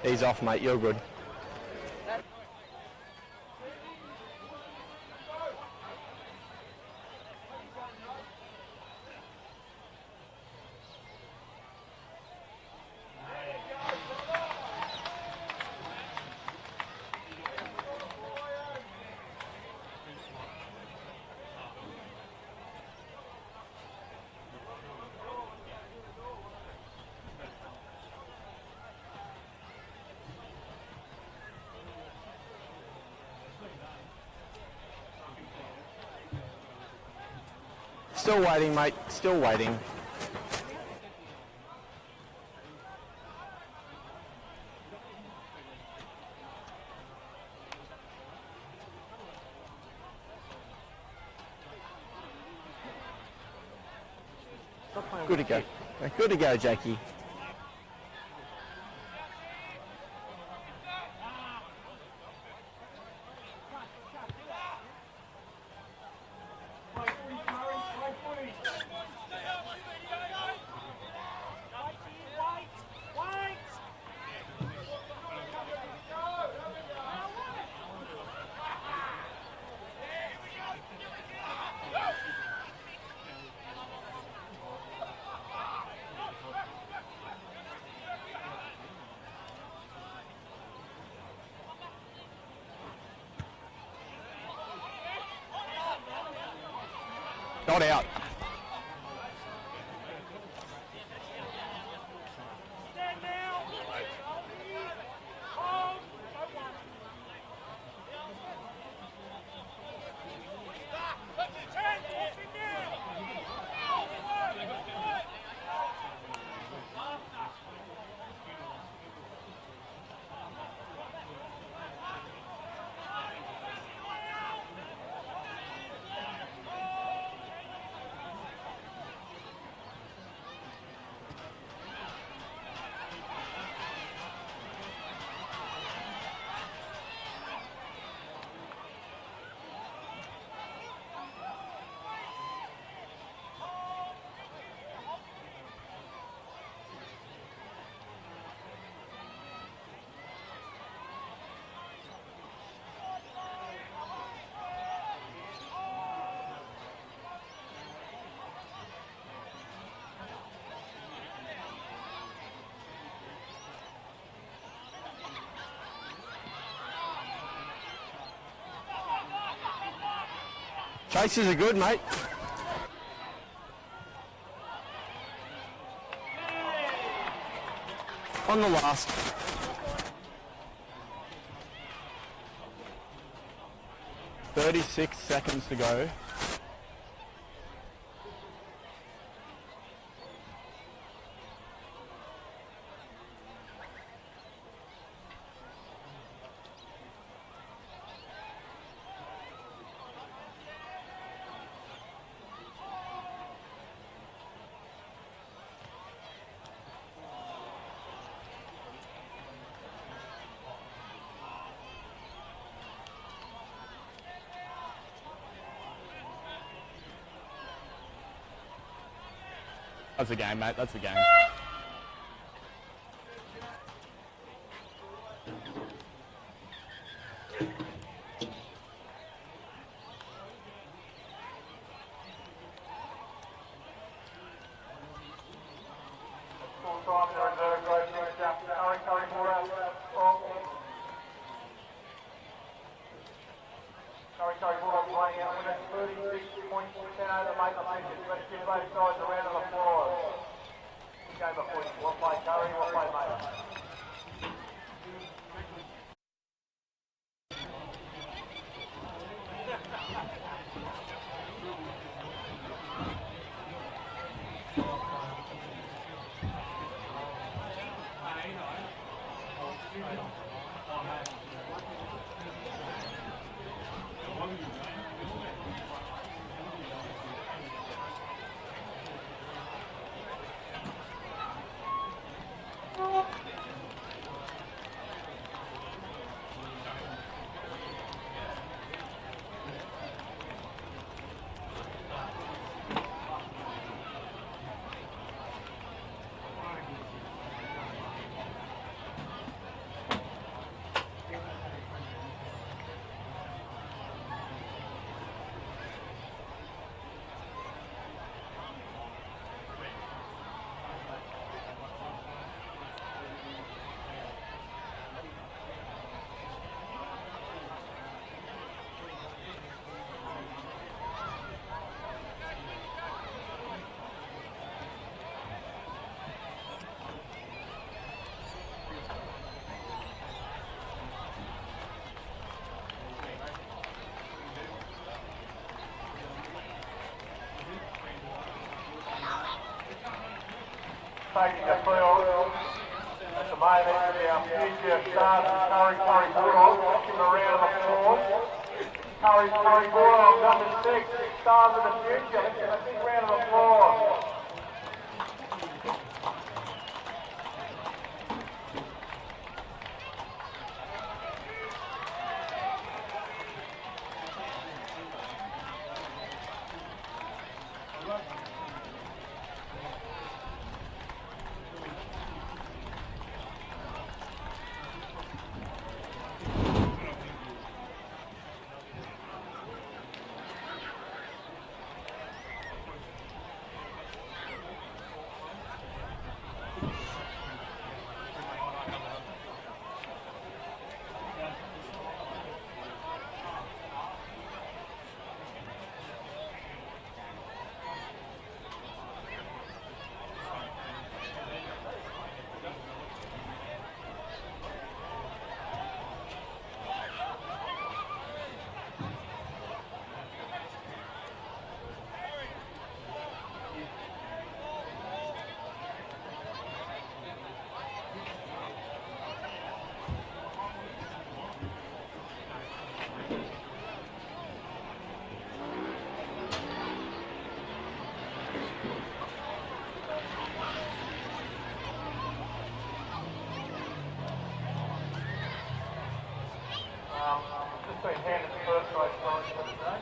He's off, mate. You're good. Still waiting, mate. Still waiting. Good to go. Good to go, Jackie. Not out. Chases are good, mate. On the last. "36 seconds to go. That's the game, mate. That's the game. Sorry, Bulldogs playing out with a 36 points, 10 over Maitland. Let's give both sides a round of applause. Game of points. Well played, Kurri. Well played, Maitland. future stars of Kurri Bulldogs. Let's give them a round of applause. Kurri Bulldogs, number 6, stars of the future. Let's give them a big round of applause. Just been handed the first race prize for today.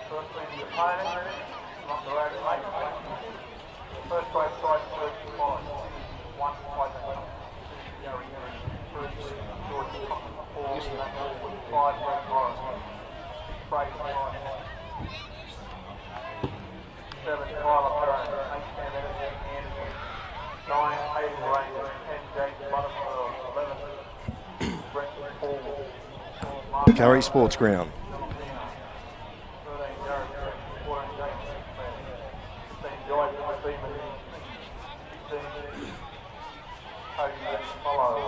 Firstly, the opponent, not the road Maitland. First race prize for the prize. 1 Maitland, 2 Gary, 3 George, 4 5 Red Morris, 6 Brady Price, 7 Tyler Perrin, 8 Sam Anderson, 9 Hayden Ranger, 10 James Butterfield, 11 Brett Paul, Kurri Sports Ground. 13 Jared Smith, 14 James Smith, 15 Joy Stephen, 16 Cody Follow,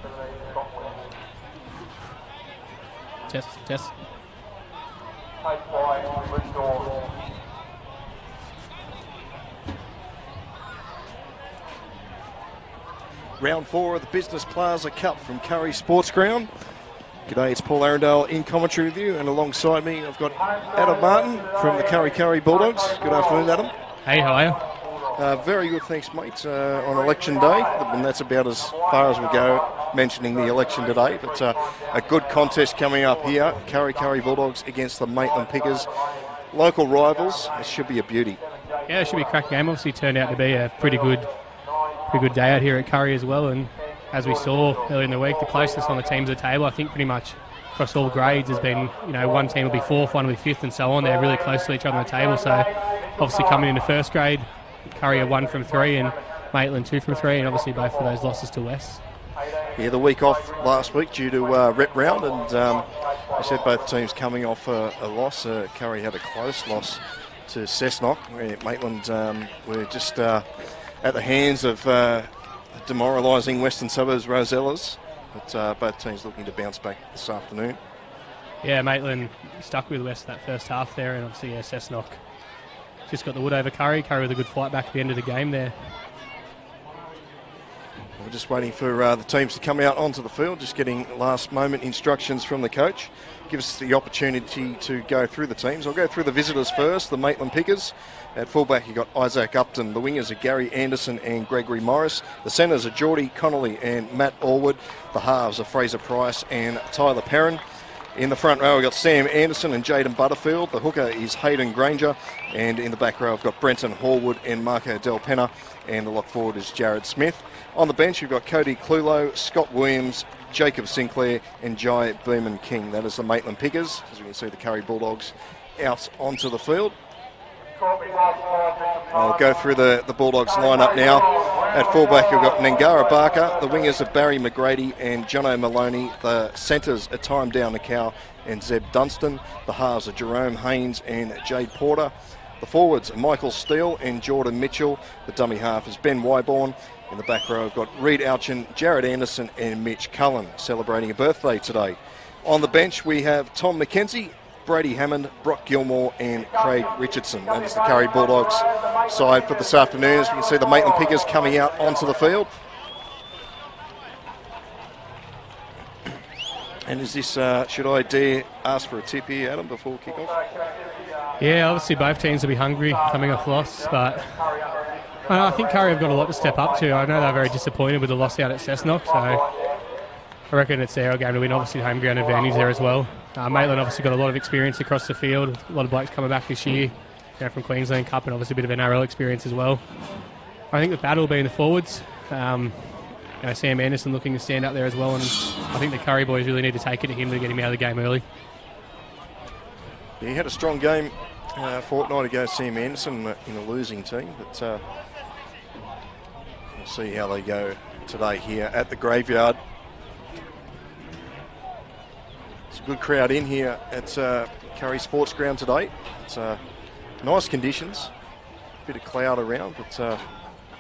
17 Scott Williams. Test. Take by Rick Dawes. Round 4 of the Business Plaza Cup from Kurri Sports Ground. G'day, it's Paul Arundel in commentary with you, and alongside me I've got Adam Martin from the Kurri Bulldogs. Good afternoon, Adam. Hey, how are you? Very good, thanks, mate. On election day, and that's about as far as we go mentioning the election today, but a good contest coming up here. Kurri Bulldogs against the Maitland Pickers. Local rivals. It should be a beauty. Yeah, it should be a crack game. Obviously turned out to be a pretty good day out here at Kurri as well, and as we saw earlier in the week, the closeness on the teams at the table, I think pretty much across all grades has been, one team will be 4th, one will be 5th and so on. They're really close to each other on the table, so obviously coming into first grade, Kurri are 1 from 3 and Maitland 2 from 3, and obviously both of those losses to West. Yeah, the week off last week due to rep round, and I said both teams coming off a loss. Kurri had a close loss to Cessnock, where Maitland were just at the hands of demoralising Western Suburbs Rosellas, but both teams looking to bounce back this afternoon. Yeah, Maitland stuck with West that first half there, and obviously Cessnock just got the wood over Kurri. Kurri with a good fight back at the end of the game there. We're just waiting for the teams to come out onto the field, just getting last moment instructions from the coach. Gives us the opportunity to go through the teams. I'll go through the visitors first, the Maitland Pickers. At fullback you've got Isaac Upton. The wingers are Gary Anderson and Gregory Morris. The centres are Geordie Connolly and Matt Allwood. The halves are Fraser Price and Tyler Perrin. In the front row we've got Sam Anderson and Jaden Butterfield. The hooker is Hayden Granger. And in the back row we've got Brenton Horwood and Marco Del Penna. And the lock forward is Jared Smith. On the bench you've got Cody Clulow, Scott Williams, Jacob Sinclair and Jai Beeman King. That is the Maitland Pickers. As we can see, the Kurri Bulldogs out onto the field. I'll go through the Bulldogs lineup now. At fullback you've got Nangara Barker. The wingers are Barry McGrady and Jono Maloney. The centres are Time Down Cow and Zeb Dunstan. The halves are Jerome Haynes and Jade Porter. The forwards are Michael Steele and Jordan Mitchell. The dummy half is Ben Wyborn. In the back row, we've got Reed Ouchin, Jared Anderson and Mitch Cullen celebrating a birthday today. On the bench, we have Tom McKenzie, Brady Hammond, Brock Gilmore and Craig Richardson. That is the Kurri Bulldogs side for this afternoon. As we can see the Maitland Pickers coming out onto the field. And is this, should I dare ask for a tip here, Adam, before kick-off? Yeah, obviously both teams will be hungry coming off loss, but I think Kurri have got a lot to step up to. I know they're very disappointed with the loss out at Cessnock, so I reckon it's their game to win. Obviously home ground advantage there as well. Maitland obviously got a lot of experience across the field, a lot of blokes coming back this year from Queensland Cup, and obviously a bit of NRL experience as well. I think the battle will be in the forwards. Sam Anderson looking to stand up there as well, and I think the Kurri boys really need to take it to him to get him out of the game early. Yeah, he had a strong game a fortnight ago, Sam Anderson, in a losing team, but we'll see how they go today here at the Graveyard. It's a good crowd in here at Kurri Sports Ground today. It's nice conditions, a bit of cloud around, but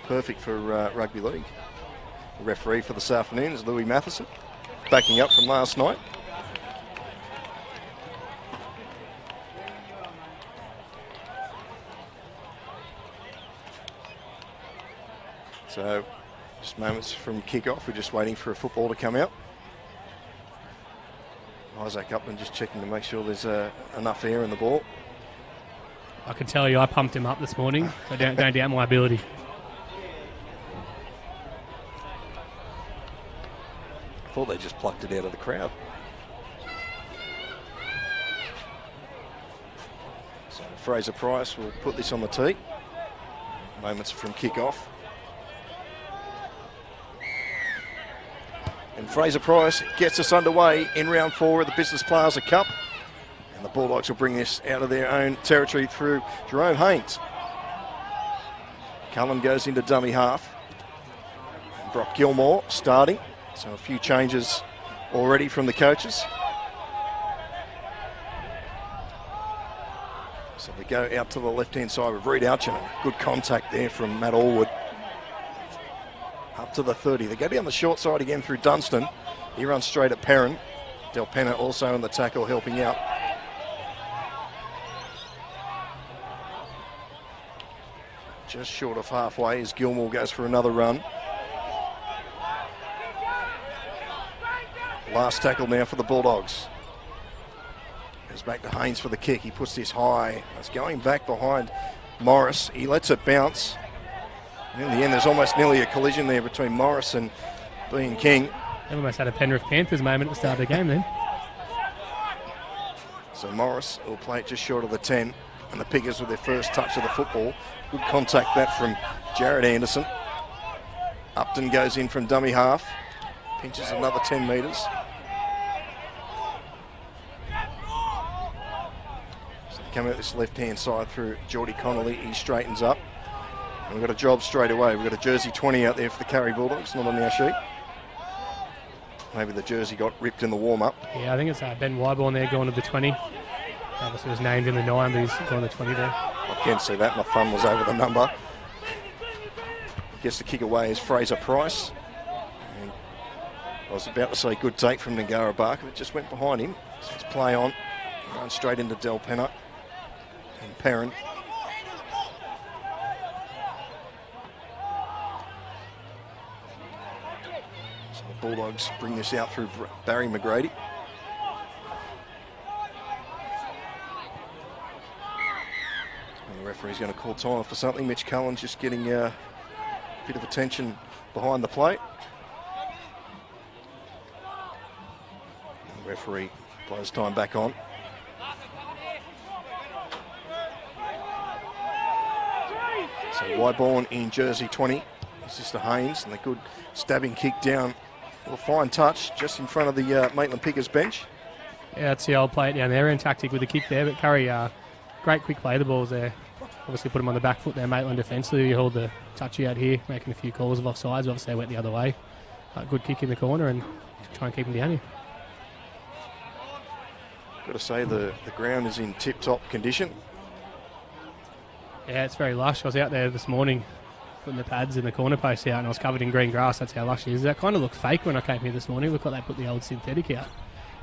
perfect for rugby league. The referee for this afternoon is Louis Matheson, backing up from last night. So, just moments from kick-off, we're just waiting for a football to come out. Isaac Upland just checking to make sure there's enough air in the ball. I can tell you I pumped him up this morning, so don't doubt my ability. I thought they just plucked it out of the crowd. So Fraser Price will put this on the tee. Moments from kick-off. And Fraser Price gets us underway in round 4 of the Business Plaza Cup. And the Bulldogs will bring this out of their own territory through Jerome Haynes. Cullen goes into dummy half. Brock Gilmore starting. So a few changes already from the coaches. So they go out to the left-hand side with Reed Alchin. Good contact there from Matt Allwood. Up to the 30. They go down the short side again through Dunstan. He runs straight at Perrin. Del Penna also in the tackle helping out. Just short of halfway as Gilmore goes for another run. Last tackle now for the Bulldogs. Goes back to Haynes for the kick. He puts this high. It's going back behind Morris. He lets it bounce. And in the end, there's almost nearly a collision there between Morris and Bean King. They almost had a Penrith Panthers moment at the start of the game then. So Morris will play it just short of the 10. And the Pickers with their first touch of the football. Good contact that from Jared Anderson. Upton goes in from dummy half. Pinches another 10 metres. So they come out this left-hand side through Geordie Connolly. He straightens up. And we've got a job straight away. We've got a jersey 20 out there for the Kurri Bulldogs, not on our sheet. Maybe the jersey got ripped in the warm-up. Yeah, I think it's Ben Wyborn there going to the 20. Obviously was named in the 9, but he's going to the 20 there. I can't see that. My thumb was over the number. Gets the kick away is Fraser Price. And I was about to say good take from Ngara Barker, but just went behind him. So it's play on. Run straight into Del Penna and Perrin. So the Bulldogs bring this out through Barry McGrady. And the referee's going to call time for something. Mitch Cullen's just getting a bit of attention behind the plate. And the referee blows time back on. So Wyborn in jersey 20. This is to Haynes, and the good stabbing kick down. A fine touch just in front of the Maitland Pickers bench. Yeah, that's the old play it down there and tactic with the kick there. But Kurri, great quick play the balls there. Obviously put him on the back foot there, Maitland defensively. You hold the touchy out here, making a few calls of offsides. Obviously they went the other way. Good kick in the corner and try and keep him down here. Got to say the ground is in tip-top condition. Yeah, it's very lush. I was out there this morning putting the pads in the corner post out and I was covered in green grass. That's how lush it is. That kind of looked fake when I came here this morning. Looked like they put the old synthetic out.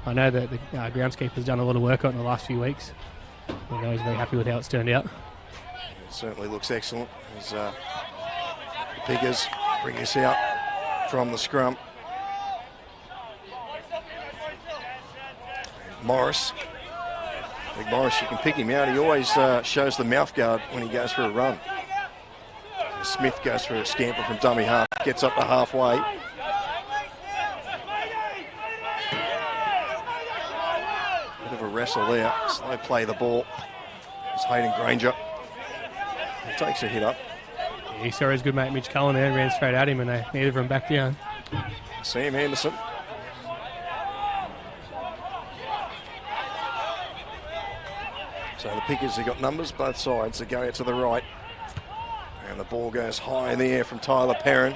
I know that the groundskeeper's done a lot of work on it in the last few weeks. I know he's very happy with how it's turned out. It certainly looks excellent as the Piggers bring this out from the scrum. Morris. Big Morris, you can pick him out. He always shows the mouth guard when he goes for a run. Smith goes for a scamper from dummy half, gets up to halfway. Bit of a wrestle there. Slow play the ball. It's Hayden Granger. He takes a hit up. Yeah, he saw his good mate Mitch Cullen there and ran straight at him, and they needed him back down. Sam Anderson. So the Pickers have got numbers both sides. They go out to the right. And the ball goes high in the air from Tyler Perrin.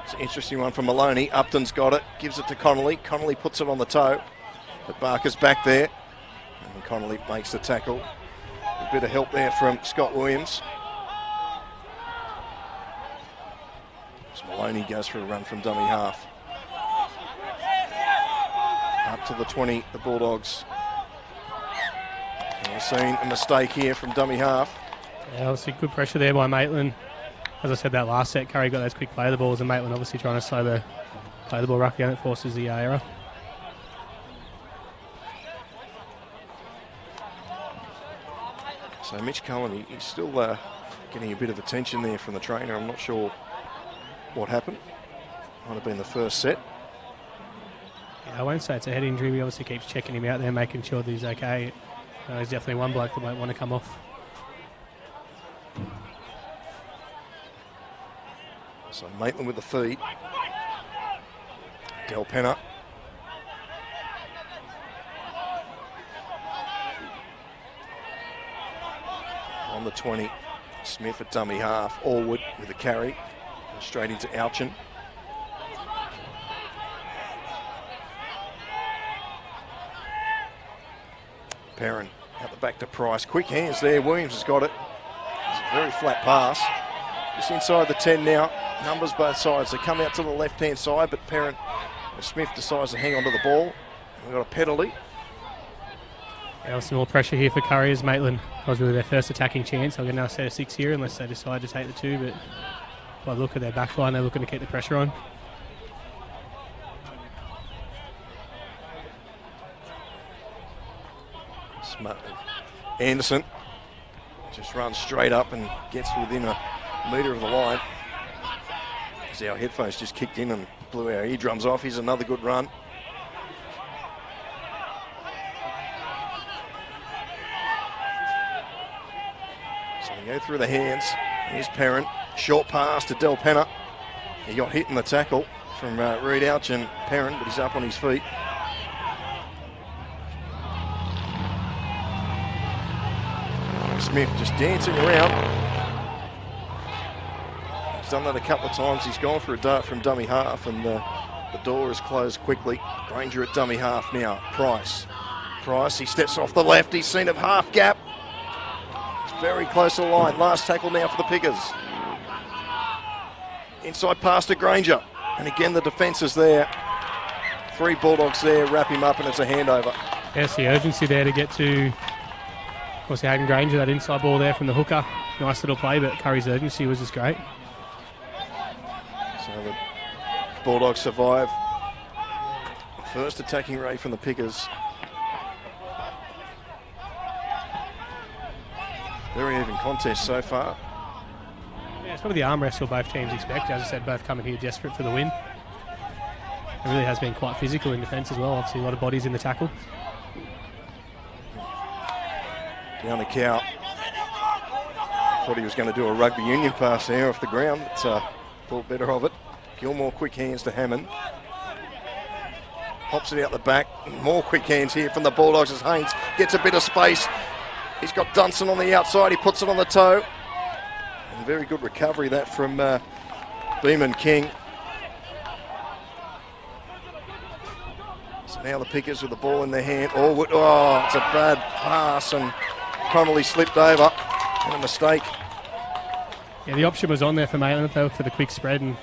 It's an interesting one from Maloney. Upton's got it. Gives it to Connolly. Connolly puts it on the toe. But Barker's back there. And Connolly makes the tackle. A bit of help there from Scott Williams. So Maloney goes for a run from dummy half. Up to the 20, the Bulldogs. And we've seen a mistake here from dummy half. Yeah, obviously good pressure there by Maitland. As I said that last set, Kurri got those quick play the balls, and Maitland obviously trying to play the ball ruck down. It forces the error. So Mitch Cullen, he's still getting a bit of attention there from the trainer. I'm not sure what happened. Might have been the first set. Yeah, I won't say it's a head injury. He obviously keeps checking him out there, making sure that he's okay. He's definitely one bloke that won't want to come off. So Maitland with the feed. Del Penner. On the 20. Smith at dummy half. Allwood with a carry. Straight into Alchin. Perrin out the back to Price. Quick hands there. Williams has got it. It's a very flat pass. Just inside the 10 now. Numbers both sides. They come out to the left-hand side, but Perrin or Smith decides to hang on to the ball. We've got a penalty. Yeah, some more pressure here for Kurri as Maitland was really their first attacking chance. They'll get another set of 6 here unless they decide to take the 2, but by the look at their back line, they're looking to keep the pressure on. Smart. Anderson just runs straight up and gets within a metre of the line. As our headphones just kicked in and blew our eardrums off. Here's another good run. So they go through the hands. Here's Perrin. Short pass to Del Penner. He got hit in the tackle from Reed Alchin Perrin, but he's up on his feet. Smith just dancing around. He's done that a couple of times. He's gone for a dart from dummy half, and the door is closed quickly. Granger at dummy half now. Price, he steps off the left. He's seen a half gap. It's very close to the line. Last tackle now for the Pickers. Inside pass to Granger. And again, the defence is there. 3 Bulldogs there. Wrap him up, and it's a handover. Yes, the urgency there to get to, of course, Hayden Granger, that inside ball there from the hooker. Nice little play, but Kurri's urgency was just great. So the Bulldogs survive. First attacking ray from the Pickers. Very even contest so far. Yeah, it's probably the arm wrestle both teams expect. As I said, both coming here desperate for the win. It really has been quite physical in defence as well. Obviously, a lot of bodies in the tackle. Down the cow. Thought he was going to do a rugby union pass there off the ground, but thought better of it. Gilmore quick hands to Hammond. Pops it out the back. More quick hands here from the Bulldogs as Haynes gets a bit of space. He's got Dunson on the outside. He puts it on the toe. And very good recovery that from Beeman King. So now the Pickers with the ball in their hand. Oh, it's a bad pass, and Connolly slipped over. And a mistake. Yeah, the option was on there for Maitland though for the quick spread, and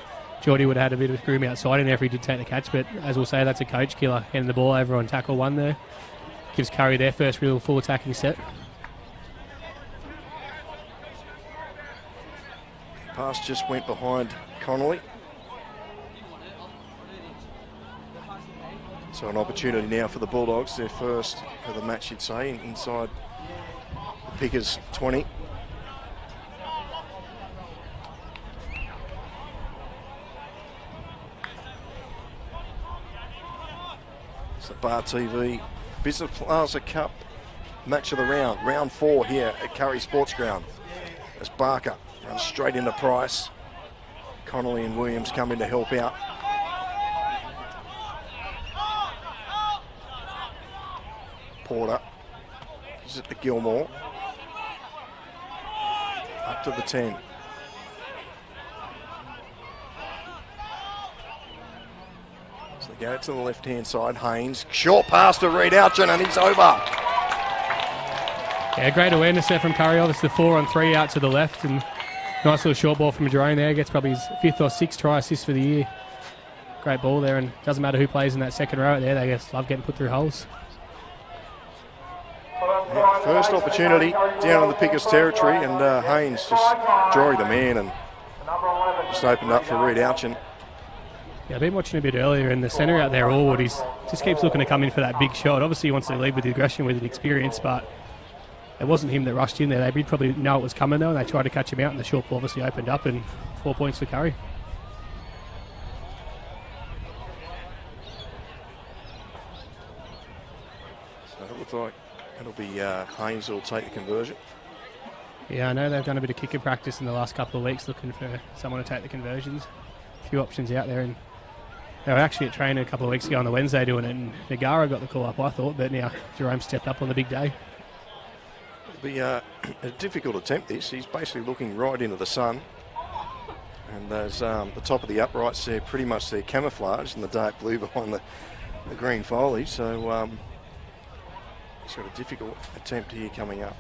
Geordie would have had a bit of room outside in there if he did take the catch, but as we'll say, that's a coach killer. Handing the ball over on tackle 1 there. Gives Kurri their first real full attacking set. Pass just went behind Connolly. So an opportunity now for the Bulldogs, their first of the match, you'd say, inside the Pickers 20. It's the Bar TV Business Plaza Cup match of the round, round 4 here at Kurri Sports Ground. As Barker runs straight into Price. Connolly and Williams come in to help out. Porter gives it to Gilmore. Up to the 10. So they go to the left-hand side. Haynes, short pass to Reed Ouchin, and he's over. Yeah, great awareness there from Kurri. Obviously, the 4-on-3 out to the left, and nice little short ball from Jerome there. Gets probably his 5th or 6th try assist for the year. Great ball there, and doesn't matter who plays in that second row out there. They just love getting put through holes. Yeah, first opportunity down in the Pickers territory, and Haynes just drawing the man and just opened up for Reed Ouchin. Yeah, I've been watching a bit earlier, and the centre out there, Allwood, he just keeps looking to come in for that big shot. Obviously, he wants to lead with aggression, with experience, but it wasn't him that rushed in there. They'd probably know it was coming, though, and they tried to catch him out, and the short ball obviously opened up, and 4 points for Kurri. So it looks like it'll be Haynes who'll take the conversion. Yeah, I know they've done a bit of kicker practice in the last couple of weeks looking for someone to take the conversions. A few options out there, and they were actually at training a couple of weeks ago on the Wednesday doing it, and Nagara got the call up, I thought, but now Jerome stepped up on the big day. It'll be a difficult attempt, this. He's basically looking right into the sun. And there's the top of the uprights there, pretty much they're camouflaged in the dark blue behind the green foliage. So he's got a difficult attempt here coming up.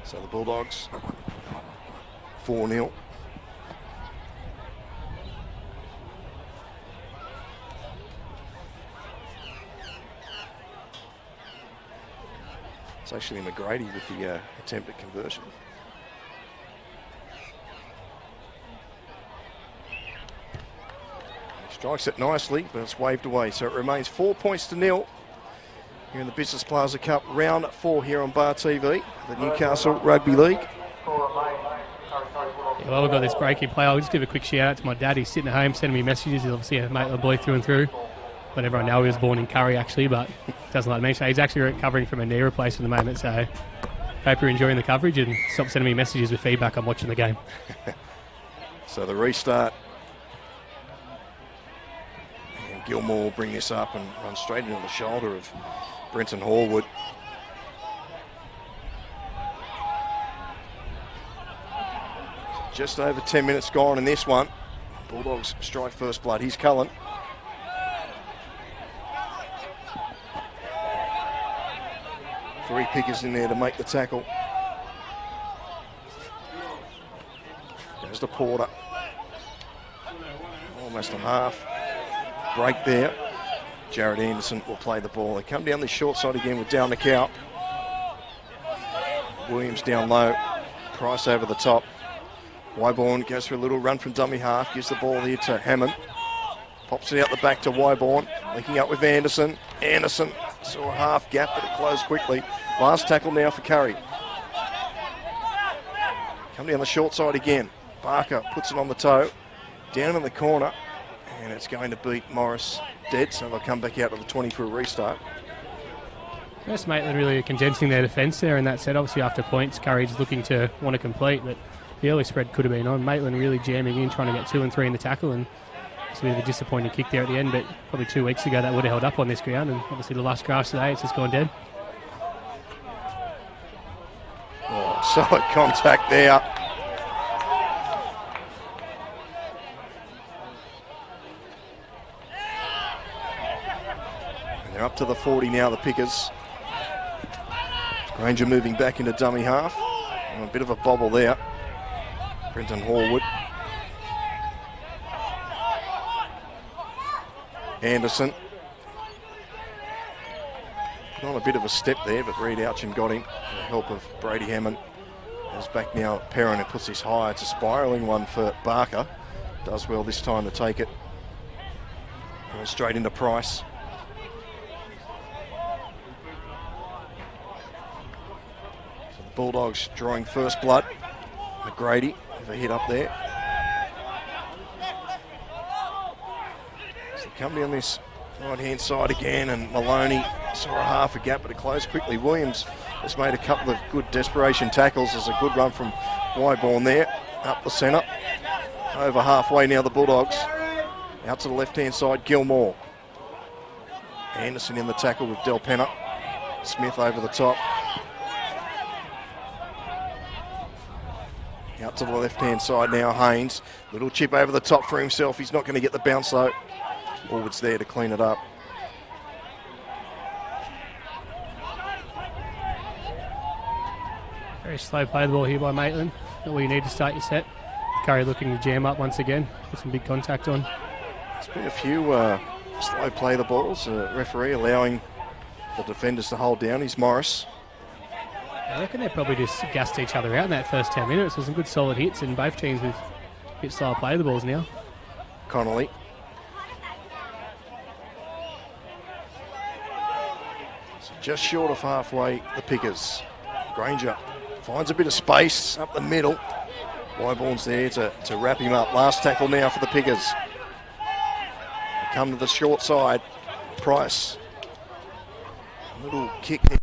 So the Bulldogs, 4-0. It's actually McGrady with the attempted conversion. He strikes it nicely, but it's waved away. So it remains 4 points to 0. Here in the Business Plaza Cup, round 4 here on Bar TV, the Newcastle Rugby League. Yeah, well, we've got this breaking play. I'll just give a quick shout out to my dad. He's sitting at home sending me messages. He's obviously a Maitland boy through and through. But everyone knows he was born in Kurri, actually, but doesn't like to mention it. He's actually recovering from a knee replacement at the moment, so hope you're enjoying the coverage and stop sending me messages with feedback on watching the game. So the restart. And Gilmore will bring this up and run straight into the shoulder of Brenton Horwood. Just over 10 minutes gone in this one. Bulldogs strike first blood. Here's Cullen. Three Pickers in there to make the tackle. Goes to Porter. Almost a half. Break there. Jared Anderson will play the ball. They come down the short side again with Down the Cow. Williams down low. Price over the top. Wyborn goes for a little run from dummy half. Gives the ball here to Hammond. Pops it out the back to Wyborn. Linking up with Anderson. Anderson saw a half gap, but it closed quickly. Last tackle now for Kurri. Come down the short side again. Barker puts it on the toe. Down in the corner. And it's going to beat Morris dead, so they'll come back out to the 20 for a restart. First Maitland really condensing their defence there in that set. Obviously after points, Kurri's looking to want to complete, but the early spread could have been on. Maitland really jamming in, trying to get 2 and 3 in the tackle, and it's a bit of a disappointing kick there at the end, but probably 2 weeks ago that would have held up on this ground, and obviously the last grass today, it's just gone dead. Oh, solid contact there. They're up to the 40 now, the Pickers. Granger moving back into dummy half. And a bit of a bobble there. Brenton Horwood. Anderson. Not a bit of a step there, but Reed Ouchin got him. With the help of Brady Hammond. Is back now at Perrin and puts this high. It's a spiralling one for Barker. Does well this time to take it. And straight into Price. So the Bulldogs drawing first blood. McGrady with a hit up there. So they come down this right-hand side again, and Maloney saw a half a gap, but it closed quickly. Williams has made a couple of good desperation tackles. There's a good run from Wyborn there, up the centre. Over halfway now, the Bulldogs. Out to the left-hand side, Gilmore. Anderson in the tackle with Del Penna. Smith over the top. Out to the left-hand side now, Haynes. Little chip over the top for himself. He's not going to get the bounce though. Forward's there to clean it up. Very slow play the ball here by Maitland. Not what you need to start your set. Kurri looking to jam up once again. Put some big contact on. There's been a few slow play the balls. Referee allowing the defenders to hold down. He's Morris. I reckon they probably just gassed each other out in that first 10 minutes. There's some good solid hits, and both teams with a bit slow play the balls now. Connolly. So just short of halfway, the Pickers. Granger finds a bit of space up the middle. Wyborn's there to wrap him up. Last tackle now for the Pickers. They come to the short side. Price. A little kick there.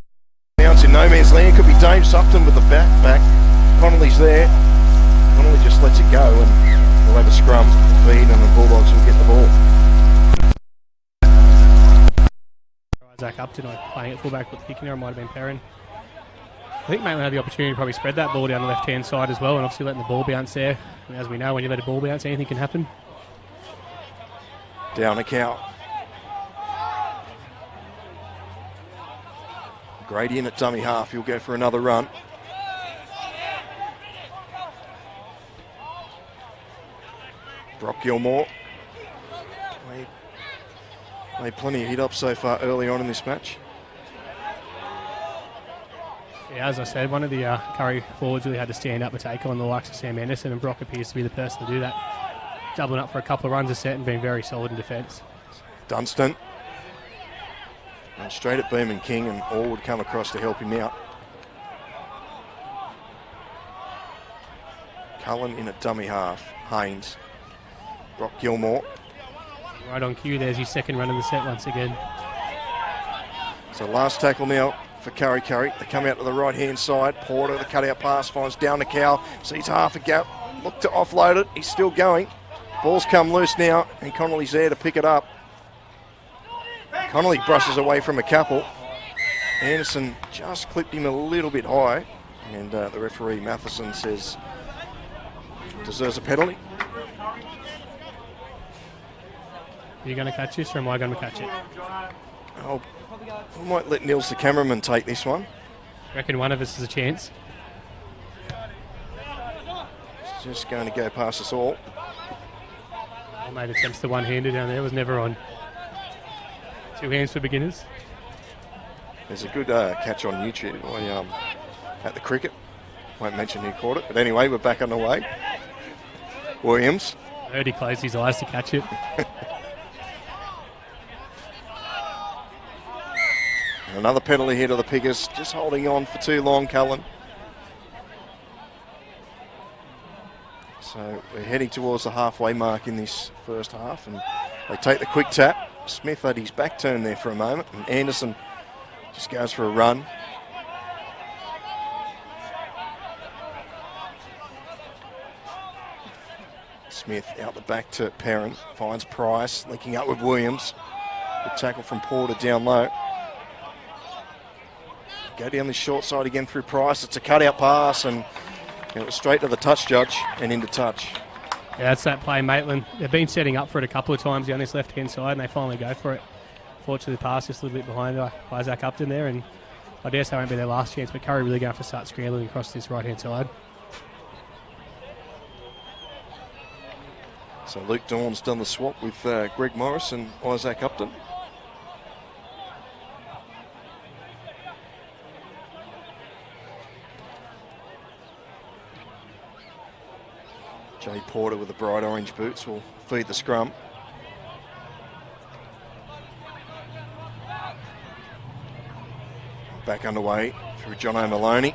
Bounce in no man's land. Could be Dame Sufton with the back. Connolly's there. Connolly just lets it go, and we'll have a scrum feed, and the Bulldogs will get the ball. Isaac Upton playing at fullback, but kicking there might have been Perrin. I think Maitland had the opportunity to probably spread that ball down the left-hand side as well, and obviously letting the ball bounce there. And as we know, when you let a ball bounce, anything can happen. Down a cow. Grady in at dummy half. He'll go for another run. Brock Gilmore. Made plenty of hit-ups so far early on in this match. Yeah, as I said, one of the Kurri forwards really had to stand up and take on the likes of Sam Anderson, and Brock appears to be the person to do that. Doubling up for a couple of runs a set and being very solid in defence. Dunstan. And straight at Beeman King, and all would come across to help him out. Cullen in at dummy half. Haynes. Brock Gilmore. Right on cue, there's his second run of the set once again. So last tackle now for Kurri. They come out to the right-hand side. Porter, the cutout pass, finds down the cow. Sees half a gap. Look to offload it. He's still going. Ball's come loose now, and Connolly's there to pick it up. Connolly brushes away from a couple. Anderson just clipped him a little bit high, and the referee, Matheson, says deserves a penalty. Are you going to catch this, or am I going to catch it? I might let Nils, the cameraman, take this one. Reckon one of us has a chance. It's just going to go past us all. I made attempts to one-hander down there. It was never on. Two hands for beginners. There's a good catch on YouTube at the cricket. Won't mention who caught it, but anyway, we're back underway. Williams. I heard he closed his eyes to catch it. Another penalty here to the Pickers, just holding on for too long, Cullen. So we're heading towards the halfway mark in this first half, and they take the quick tap. Smith had his back turned there for a moment, and Anderson just goes for a run. Smith out the back to Perrin, finds Price, linking up with Williams. Good tackle from Porter down low. Go down the short side again through Price. It's a cutout pass, and it was straight to the touch judge and into touch. Yeah, that's that play, Maitland. They've been setting up for it a couple of times down this left-hand side, and they finally go for it. unfortunately the pass just a little bit behind Isaac Upton there, and I dare say it won't be their last chance, but Kurri really going to have to start scrambling across this right-hand side. So Luke Dawn's done the swap with Greg Morris and Isaac Upton. Jay Porter with the bright orange boots will feed the scrum. Back underway through John O'Maloney.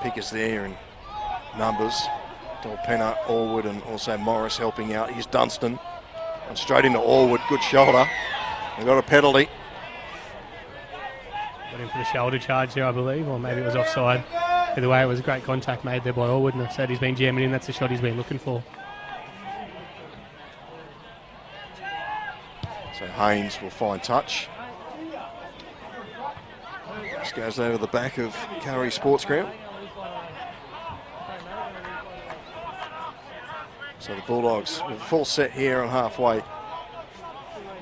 Pickers there in numbers. Delpenna, Allwood and also Morris helping out. Here's Dunstan. And straight into Allwood. Good shoulder. They got a penalty. Got him for the shoulder charge there, I believe, or maybe it was offside. Either way, it was a great contact made there by Allwood, and I said he's been jamming in. That's the shot he's been looking for. So Haynes will find touch. This goes over the back of Kurri Sports Ground. So the Bulldogs with a full set here on halfway.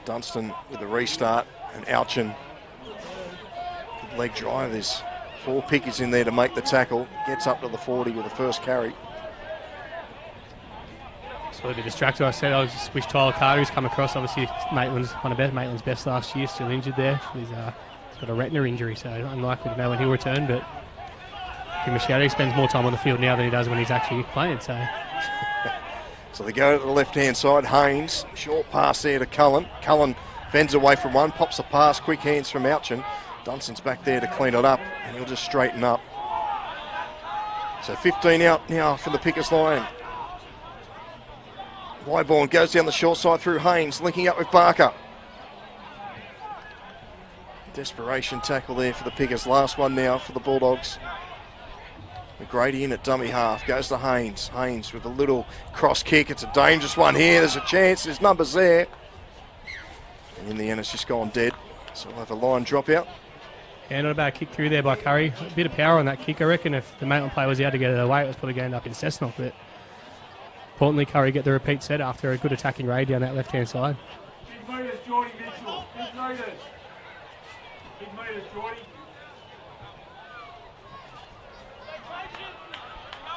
Dunstan with the restart and Alchin. Good leg drive. There's 4 pickers in there to make the tackle. Gets up to the 40 with the first carry. So a bit distracted. I said I just wish Tyler Carter's come across. Obviously, Maitland's one of Maitland's best last year. Still injured there. He's got a retina injury, so unlikely to know when he'll return. But Kim Machado spends more time on the field now than he does when he's actually playing. So they go to the left-hand side. Haynes, short pass there to Cullen. Cullen fends away from one, pops a pass, quick hands from Alchin. Dunstan's back there to clean it up, and he'll just straighten up. So 15 out now for the Pickers line. Wyborn goes down the short side through Haynes, linking up with Barker. Desperation tackle there for the Pickers. Last one now for the Bulldogs. McGrady in at dummy half, goes to Haynes. Haynes with a little cross kick. It's a dangerous one here. There's a chance. There's numbers there. And in the end, it's just gone dead. So we'll have a line drop out. Yeah, not a bad kick through there by Kurri. A bit of power on that kick. I reckon if the Maitland player was able to get it away, it was probably going to end up in Cessnock. But importantly, Kurri get the repeat set after a good attacking raid down that left-hand side. Big meters, Geordie Mitchell. Big meters. Big meters, Geordie.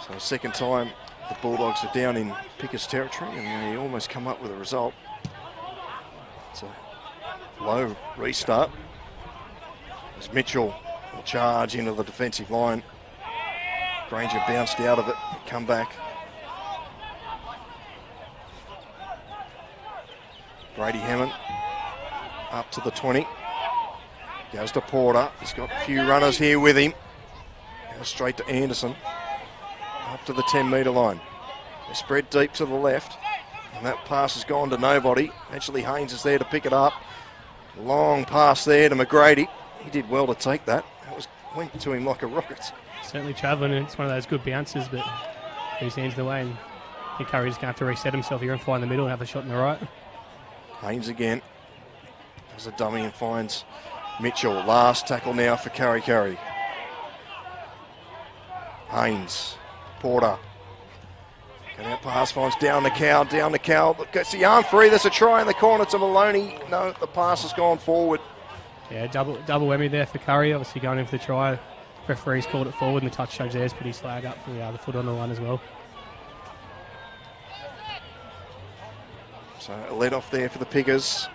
So second time the Bulldogs are down in Pickers territory and they almost come up with a result. It's a low restart. As Mitchell will charge into the defensive line. Granger bounced out of it, come back. Brady Hammond up to the 20. Goes to Porter. He's got a few runners here with him. Goes straight to Anderson. Up to the 10-metre line. They spread deep to the left. And that pass has gone to nobody. Actually, Haynes is there to pick it up. Long pass there to McGrady. He did well to take that. It went to him like a rocket. Certainly travelling, and it's one of those good bounces, but his hands in the way, and I think Kurri's going to have to reset himself here and find the middle and have a shot in the right. Haynes again. Does a dummy and finds Mitchell. Last tackle now for Kurri. Haynes. Porter. And that pass finds down the cow. Gets the arm free. There's a try in the corner to Maloney. No, the pass has gone forward. Yeah, double whammy there for Kurri. Obviously going in for the try. Referee's called it forward, and the touch judge there's put his flag up for the foot on the line as well. So a let off there for the Pickers.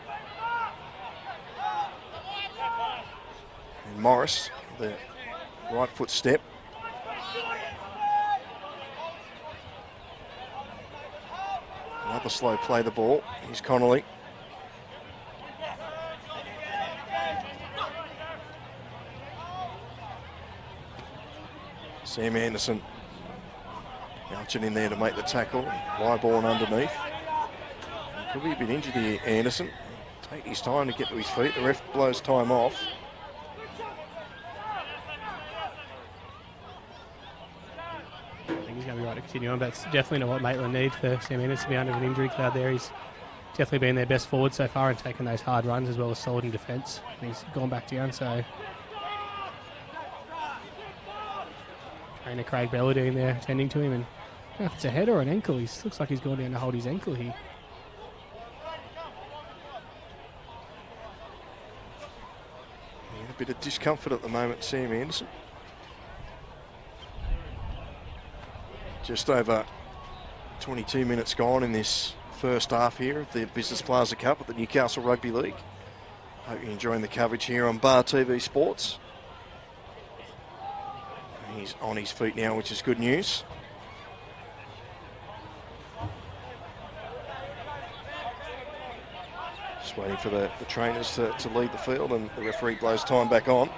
And Morris, the right foot step. Another slow play the ball. Here's Connolly. Sam Anderson. Alchin in there to make the tackle. Wyborn underneath. Could be a bit injured here, Anderson. Take his time to get to his feet. The ref blows time off. I think he's going to be right to continue on, but it's definitely not what Maitland needs for Sam Anderson to be under an injury cloud there. He's definitely been their best forward so far and taken those hard runs as well as solid in defence. He's gone back down, so trainer Craig Belladine there attending to him, and I don't know if it's a head or an ankle. He looks like he's gone down to hold his ankle here. bit of discomfort at the moment, Sam Anderson. Just over 22 minutes gone in this first half here of the Business Plaza Cup at the Newcastle Rugby League. Hope you're enjoying the coverage here on Bar TV Sports. He's on his feet now, which is good news. Just waiting for the trainers to lead the field, and the referee blows time back on.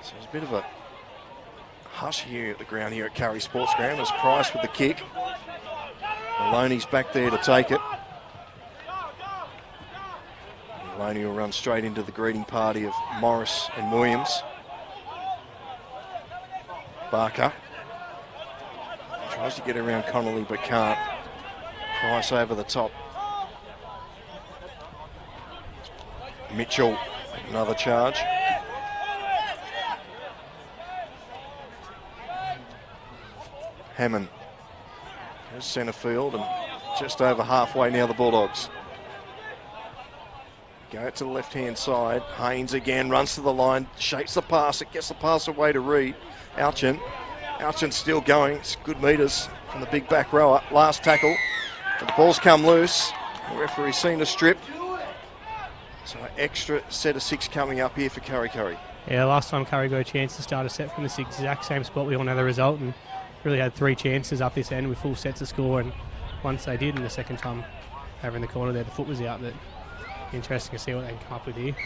So there's a bit of a hush here at the ground here at Kurri Sports Ground as Price with the kick. Maloney's back there to take it. Maloney will run straight into the greeting party of Morris and Williams. Barker tries to get around Connolly but can't. Price over the top. Mitchell, another charge. Hammond goes centre field and just over halfway now the Bulldogs. Go to the left-hand side. Haynes again runs to the line, shapes the pass. It gets the pass away to Reed. Alchin. Alchin's still going. It's good metres from the big back rower. Last tackle. But the ball's come loose. The referee's seen a strip. So extra set of 6 coming up here for Kurri. Yeah, last time Kurri got a chance to start a set from this exact same spot, we all know the result, and really had 3 chances up this end with full sets to score, and once they did, and the second time over in the corner there, the foot was out. But interesting to see what they can come up with here.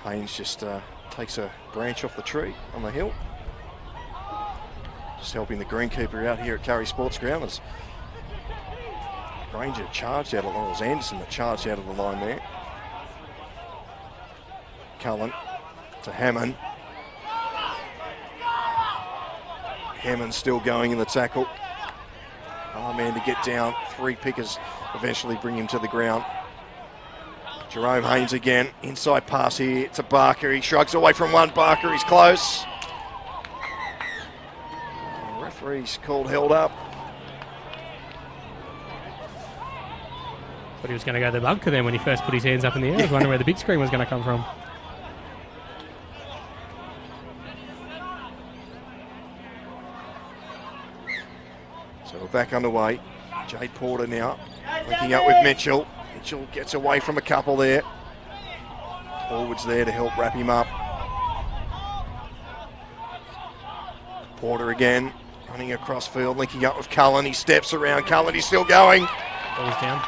Haynes just takes a branch off the tree on the hill. Just helping the greenkeeper out here at Kurri Sports Ground. As Ranger charged out of the line. It was Anderson that charged out of the line there. Cullen to Hammond. Hammond still going in the tackle. Oh man, to get down. 3 pickers eventually bring him to the ground. Jerome Haynes again, inside pass here to Barker. He shrugs away from one. Barker, he's close. The referee's called held up. Thought he was going to go to the bunker then when he first put his hands up in the air. I was wondering where the big screen was going to come from. So we're back underway. Jade Porter now linking up with Mitchell. Mitchell gets away from a couple there. Forwards there to help wrap him up. Porter again, running across field, linking up with Cullen. He steps around. Cullen, he's still going. Ball's down.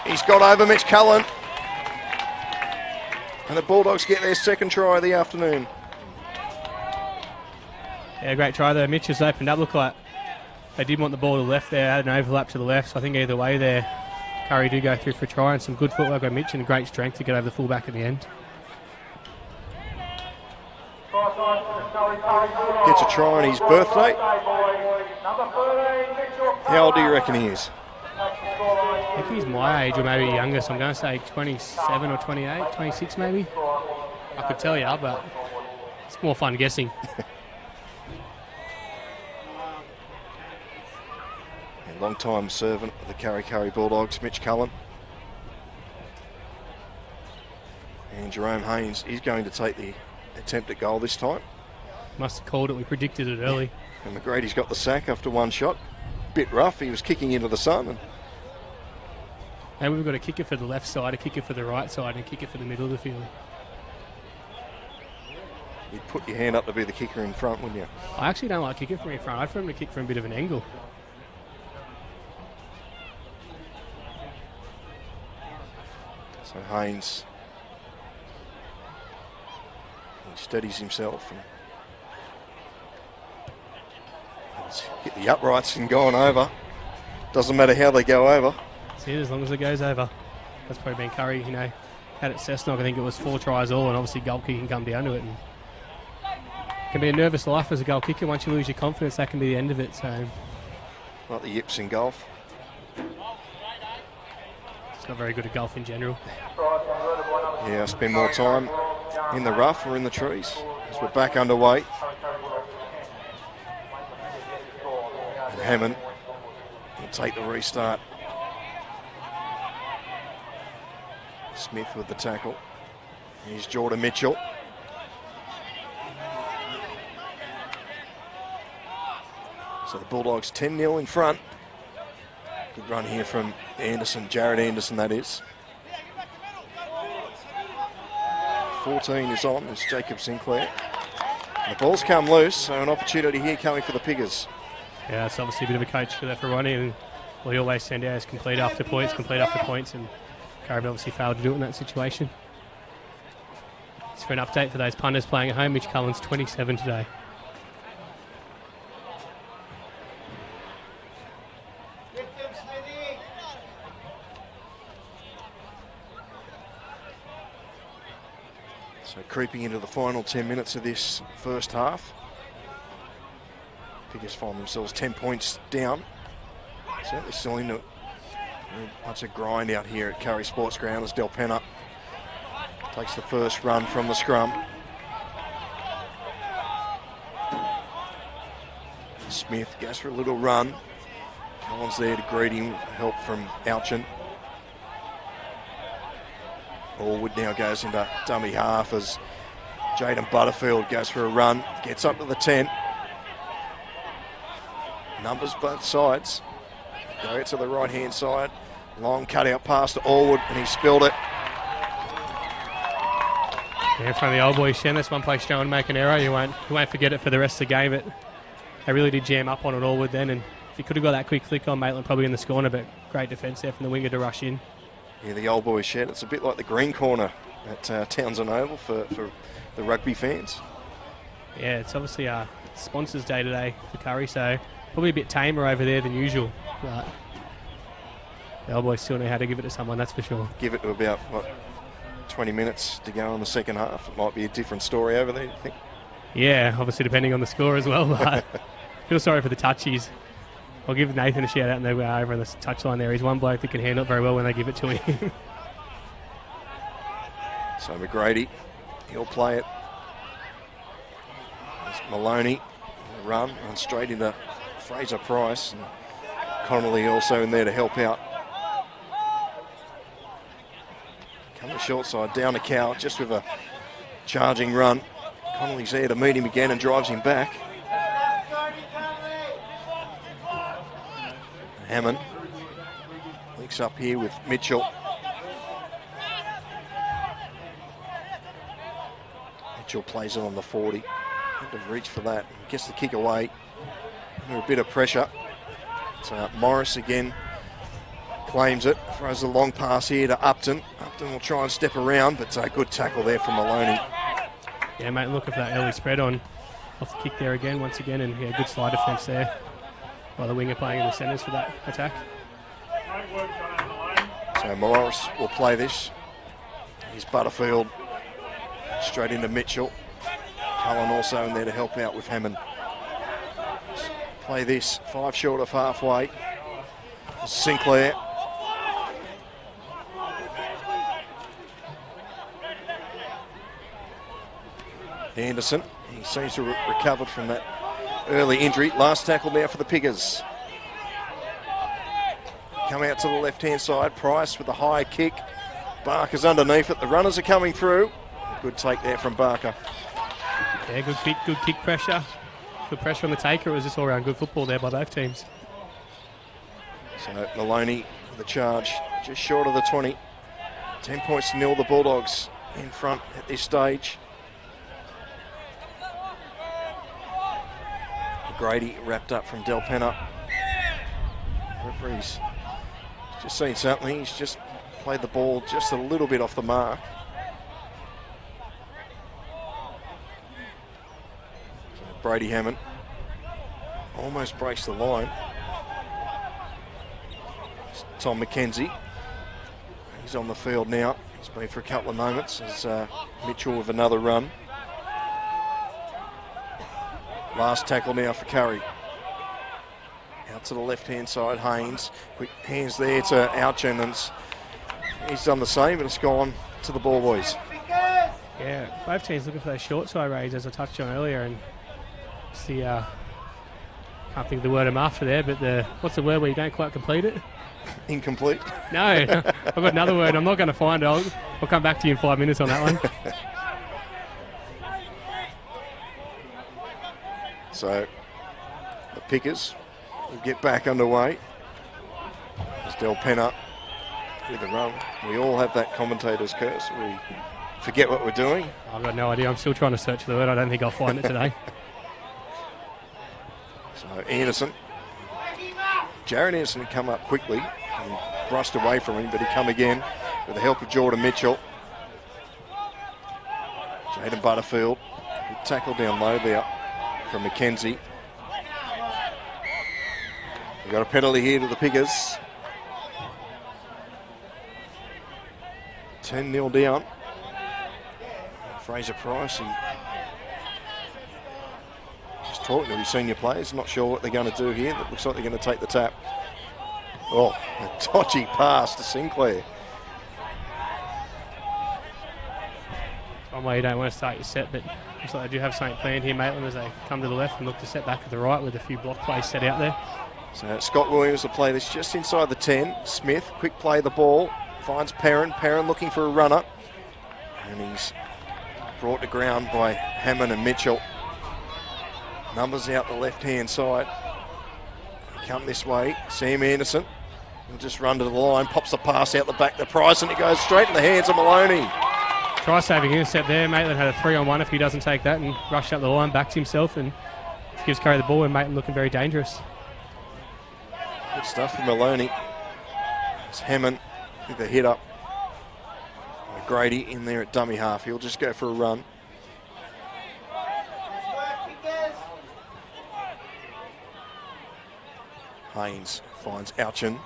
He's got over Mitch Cullen. And the Bulldogs get their second try of the afternoon. Yeah, great try there. Mitch has opened up. Looked like they did want the ball to the left there, had an overlap to the left. So I think either way there, Kurri do go through for a try, and some good footwork by Mitch and great strength to get over the fullback at the end. Gets a try on his birthday. How old do you reckon he is? I think he's my age or maybe younger, so I'm going to say 27 or 28, 26 maybe. I could tell you, but it's more fun guessing. Long-time servant of the Kurri Bulldogs, Mitch Cullen. And Jerome Haynes is going to take the attempt at goal this time. Must have called it, we predicted it early. And McGrady's got the sack after one shot. Bit rough, he was kicking into the sun. And maybe we've got a kicker for the left side, a kicker for the right side, and a kicker for the middle of the field. you'd put your hand up to be the kicker in front, wouldn't you? I actually don't like kicking from in front. I'd prefer him to kick from a bit of an angle. So Haynes, he steadies himself and he's hit the uprights and gone over. Doesn't matter how they go over. See, as long as it goes over. That's probably been Kurri, you know, had at Cessnock, I think it was 4 tries all, and obviously goal kicking can come down to it. And it can be a nervous life as a goal kicker. Once you lose your confidence, that can be the end of it. So, like the yips in golf. it's not very good at golf in general. Yeah, I spend more time in the rough or in the trees as we're back underway. And Hammond will take the restart. Smith with the tackle. Here's Jordan Mitchell. So the Bulldogs 10-0 in front. Good run here from Anderson, Jared Anderson that is. 14 is on, it's Jacob Sinclair. And the ball's come loose, so an opportunity here coming for the Piggers. Yeah, it's obviously a bit of a coach for that for Ronnie, and we always send out is complete after points, and Kurri obviously failed to do it in that situation. Just for an update for those punters playing at home, Mitch Cullen's 27 today. So creeping into the final 10 minutes of this first half. Piggers find themselves 10 points down. Certainly still in a much a grind out here at Kurri Sports Ground as Del Penna takes the first run from the scrum. Smith goes for a little run. No one's there to greet him. Help from Alchin. Allwood now goes into dummy half as Jaden Butterfield goes for a run. Gets up to the 10. Numbers both sides. Go to the right-hand side. Long cut-out pass to Allwood, and he spilled it. Yeah, in front of the old boys, Shen. That's one place Joe and make an error. You won't forget it for the rest of the game. But they really did jam up on it, Allwood, then. And if he could have got that quick flick on Maitland, probably in the corner, but great defence there from the winger to rush in. Yeah, the old boys shed. It's a bit like the green corner at Townsend Oval for the rugby fans. Yeah, it's obviously sponsors day today for Kurri, so probably a bit tamer over there than usual. But the old boys still know how to give it to someone, that's for sure. Give it to about, 20 minutes to go in the second half. It might be a different story over there, you think? Yeah, obviously depending on the score as well. But feel sorry for the touchies. I'll give Nathan a shout out over on the touchline there. He's one bloke that can handle it very well when they give it to him. So McGrady, he'll play it. There's Maloney, run straight into Fraser Price. And Connolly also in there to help out. Come to short side, down to Cow, just with a charging run. Connolly's there to meet him again and drives him back. Hammond links up here with Mitchell. Mitchell plays it on the 40. Had to reach for that. Gets the kick away. Under a bit of pressure. So Morris again claims it. Throws a long pass here to Upton. Upton will try and step around, but a good tackle there from Maloney. Yeah, mate, looking for that early spread on. Off the kick there again, once again, and yeah, good slide defence there. By the winger playing in the centres for that attack. So Morris will play this. Here's Butterfield. Straight into Mitchell. Cullen also in there to help out with Hammond. Play this, 5 short of halfway. Sinclair. Anderson, he seems to have recovered from that early injury. Last tackle now for the Piggers. Come out to the left-hand side. Price with a high kick. Barker's underneath it. The runners are coming through. Good take there from Barker. Yeah, good kick pressure. Good pressure on the taker. It was just all-round good football there by both teams. So Maloney with the charge, just short of the 20. 10 points to nil. The Bulldogs in front at this stage. Grady wrapped up from Del Penna. Referee's just seen something. He's just played the ball just a little bit off the mark. So Brady Hammond almost breaks the line. It's Tom McKenzie. He's on the field now. He's been for a couple of moments as Mitchell with another run. Last tackle now for Kurri. Out to the left-hand side, Haynes. Quick hands there to Alchin, and he's done the same, but it's gone to the ball boys. Yeah, both teams looking for those short side raids, as I touched on earlier, and it's the can't think of the word I'm after there, but what's the word where you don't quite complete it? Incomplete. No, I've got another word. I'm not going to find it. I'll come back to you in 5 minutes on that one. So the Pickers will get back underway. As Del Penna with a run. We all have that commentator's curse. We forget what we're doing. I've got no idea. I'm still trying to search for the word. I don't think I'll find it today. So Anderson. Jared Anderson had come up quickly. He brushed away from him, but he come again with the help of Jordan Mitchell. Jaden Butterfield. Good tackle down low there from McKenzie. We've got a penalty here to the Pickers. 10-0 down. Fraser Price, he just talking to his senior players, not sure what they're going to do here. It looks like they're going to take the tap. Oh, a dodgy pass to Sinclair. One way you don't want to start your set, but looks like they do have something planned here, Maitland, as they come to the left and look to set back to the right with a few block plays set out there. So Scott Williams will play this just inside the 10. Smith, quick play the ball, finds Perrin. Perrin looking for a runner. And he's brought to ground by Hammond and Mitchell. Numbers out the left-hand side. Come this way, Sam Anderson. He'll just run to the line, pops the pass out the back to Price, and it goes straight in the hands of Maloney. Try-saving intercept there. Maitland had a 3-on-1 if he doesn't take that and rushed up the line, backs himself and gives Kurri the ball, and Maitland looking very dangerous. Good stuff from Maloney. It's Hammond with the hit up. Grady in there at dummy half. He'll just go for a run. Haynes finds Ouchin.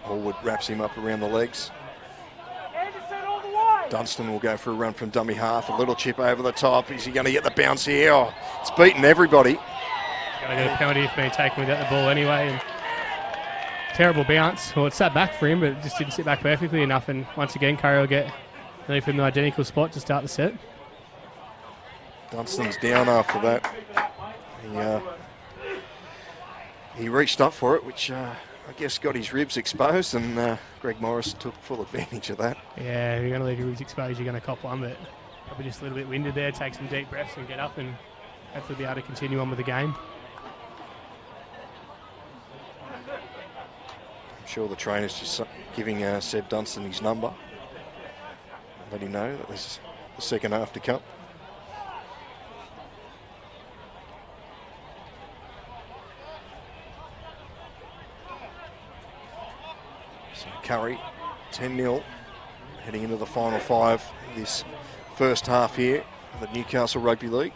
Hallwood wraps him up around the legs. Dunstan will go for a run from dummy half. A little chip over the top. Is he going to get the bounce here? Oh, it's beaten everybody. Going to get a penalty if being taken without the ball anyway. And terrible bounce. Well, it sat back for him, but it just didn't sit back perfectly enough. And once again, Kurri will get nearly from the identical spot to start the set. Dunstan's down after that. He reached up for it, which I guess got his ribs exposed, and Greg Morris took full advantage of that. Yeah, if you're going to leave your ribs exposed, you're going to cop one, but probably just a little bit winded there. Take some deep breaths and get up and hopefully be able to continue on with the game. I'm sure the trainer's just giving Seb Dunstan his number. Let him know that there's the second half to come. So Kurri, 10-0, heading into the final five this first half here of the Newcastle Rugby League.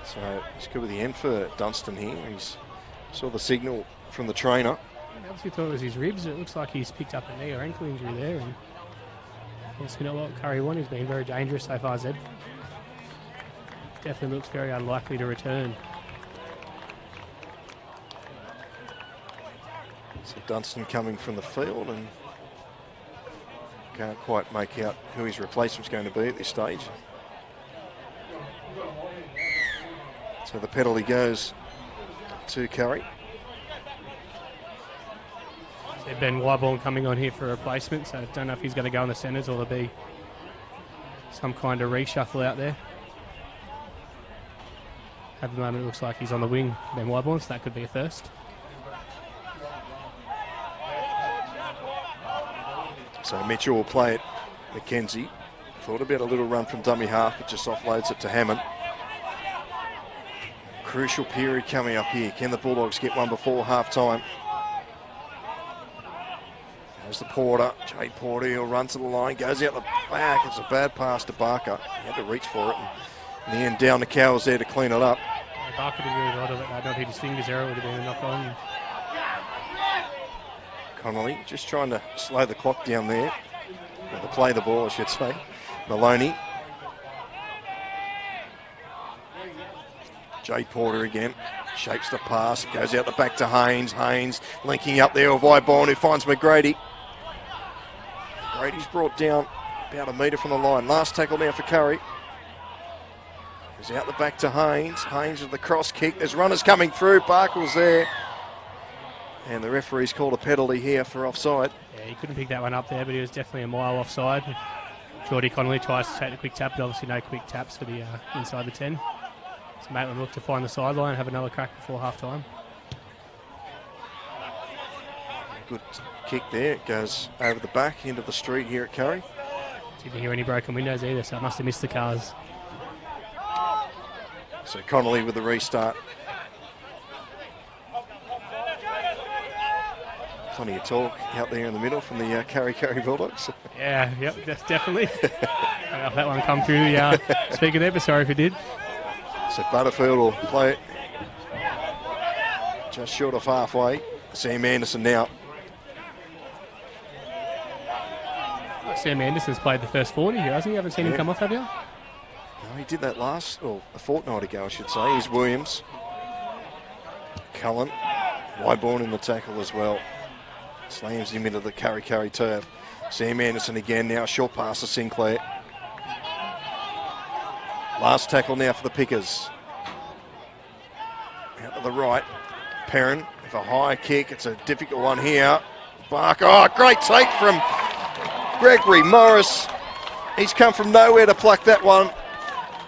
So it's good with the end for Dunstan here. He's saw the signal from the trainer. I obviously thought it was his ribs. It looks like he's picked up a knee or ankle injury there. And obviously not what Kurri wanted. He's been very dangerous so far, Zed. Definitely looks very unlikely to return. So Dunstan coming from the field and can't quite make out who his replacement's going to be at this stage. So the penalty goes to Kurri. So Ben Wyborn coming on here for a replacement, so I don't know if he's going to go in the centres or there'll be some kind of reshuffle out there. At the moment it looks like he's on the wing, Ben Wyborn, so that could be a first. So Mitchell will play it. McKenzie thought about a little run from dummy half, but just offloads it to Hammond. Crucial period coming up here. Can the Bulldogs get one before half-time? There's the Porter. Jade Porter, he'll run to the line, goes out the back. It's a bad pass to Barker. He had to reach for it. And in the end, down the Cowers there to clean it up. Yeah, Barker did really well of it. I don't hit his fingers there. It would have been a knock-on. Connolly just trying to slow the clock down there. Or to play the ball, I should say. Maloney. Jade Porter again, shapes the pass, goes out the back to Haynes. Haynes linking up there with Wyborn, who finds McGrady. Brady's brought down about a metre from the line. Last tackle now for Kurri. He's out the back to Haynes. Haynes with the cross kick. There's runners coming through. Barkle's there. And the referee's called a penalty here for offside. Yeah, he couldn't pick that one up there, but he was definitely a mile offside. Geordie Connolly tries to take the quick tap, but obviously no quick taps for the inside the 10. So Maitland look to find the sideline and have another crack before half-time. Good kick there. It goes over the back into the street here at Kurri. Didn't hear any broken windows either, so I must have missed the cars. So Connolly with the restart. Plenty of talk out there in the middle from the Kurri Bulldogs. Yeah, yep, that's definitely. I don't know if that one come through the speaker there, but sorry if it did. So Butterfield will play it just short of halfway. Sam Anderson now. Sam Anderson's played the first 40 here, hasn't he? You haven't seen him come off, have you? No, he did that a fortnight ago, I should say. Here's Williams. Cullen. Wyborn in the tackle as well. Slams him into the Kurri turf. Sam Anderson again now. Short pass to Sinclair. Last tackle now for the Pickers. Out to the right. Perrin with a high kick. It's a difficult one here. Barker. Oh, great take from Gregory Morris. He's come from nowhere to pluck that one.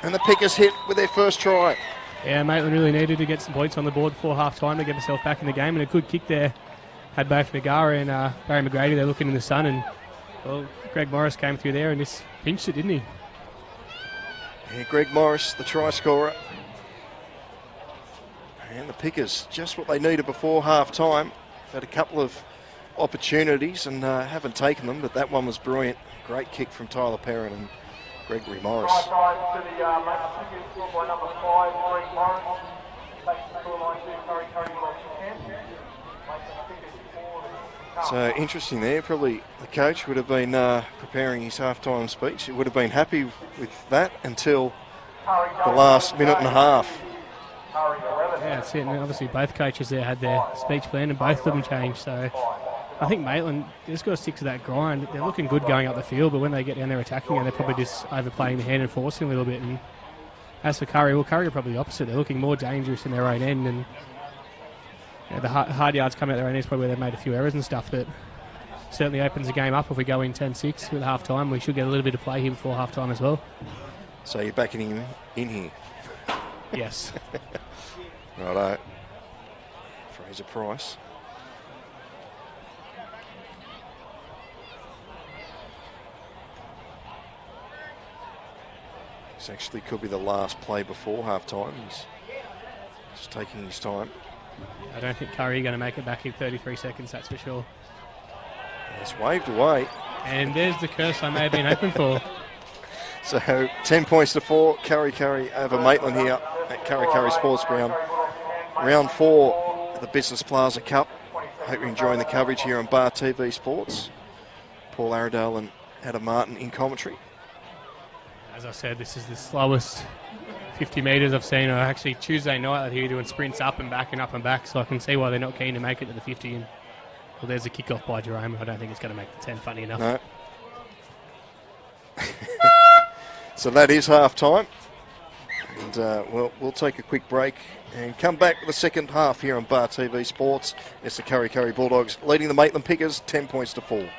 And the Pickers hit with their first try. Yeah, Maitland really needed to get some points on the board before half-time to get himself back in the game. And a good kick there. Had both Nagara and Barry McGrady there looking in the sun. And, well, Greg Morris came through there and just pinched it, didn't he? Yeah, Greg Morris, the try scorer. And the Pickers, just what they needed before half-time. Had a couple of opportunities and haven't taken them, but that one was brilliant. Great kick from Tyler Perrin and Gregory Morris. Right side to the Maitland Pickers, scored by number 5, Greg Morris. Takes the scoreline to Kurri Bulldogs 10. Maitland Pickers 4. So interesting there. Probably the coach would have been preparing his half-time speech. He would have been happy with that until the last minute and a half. Yeah, that's it. And obviously both coaches there had their speech plan and both of them changed. So I think Maitland just got to stick to that grind. They're looking good going up the field, but when they get down there attacking, and they're probably just overplaying the hand and forcing a little bit. And as for Kurri, well, Kurri are probably the opposite. They're looking more dangerous in their own end, and the hard yards come out their own end is probably where they've made a few errors and stuff. But certainly opens the game up if we go in 10-6 with half time. We should get a little bit of play here before half time as well. So you're backing him in here? Yes. Righto. Fraser Price. This actually could be the last play before half-time. He's just taking his time. I don't think Kurri are going to make it back in 33 seconds, that's for sure. It's waved away. And there's the curse I may have been hoping for. So 10 points to 4. Kurri over Maitland here at Kurri Sports Ground. Round 4 of the Business Plaza Cup. Hope you're enjoying the coverage here on Bar TV Sports. Paul Aradale and Adam Martin in commentary. As I said, this is the slowest 50 metres I've seen. Actually, Tuesday night, they were doing sprints up and back and up and back, so I can see why they're not keen to make it to the 50. And, well, there's a kick-off by Jerome. I don't think it's going to make the 10, funny enough. No. So that is half-time. And we'll take a quick break and come back with the second half here on Bar TV Sports. It's the Kurri Bulldogs leading the Maitland Pickers 10 points to 4.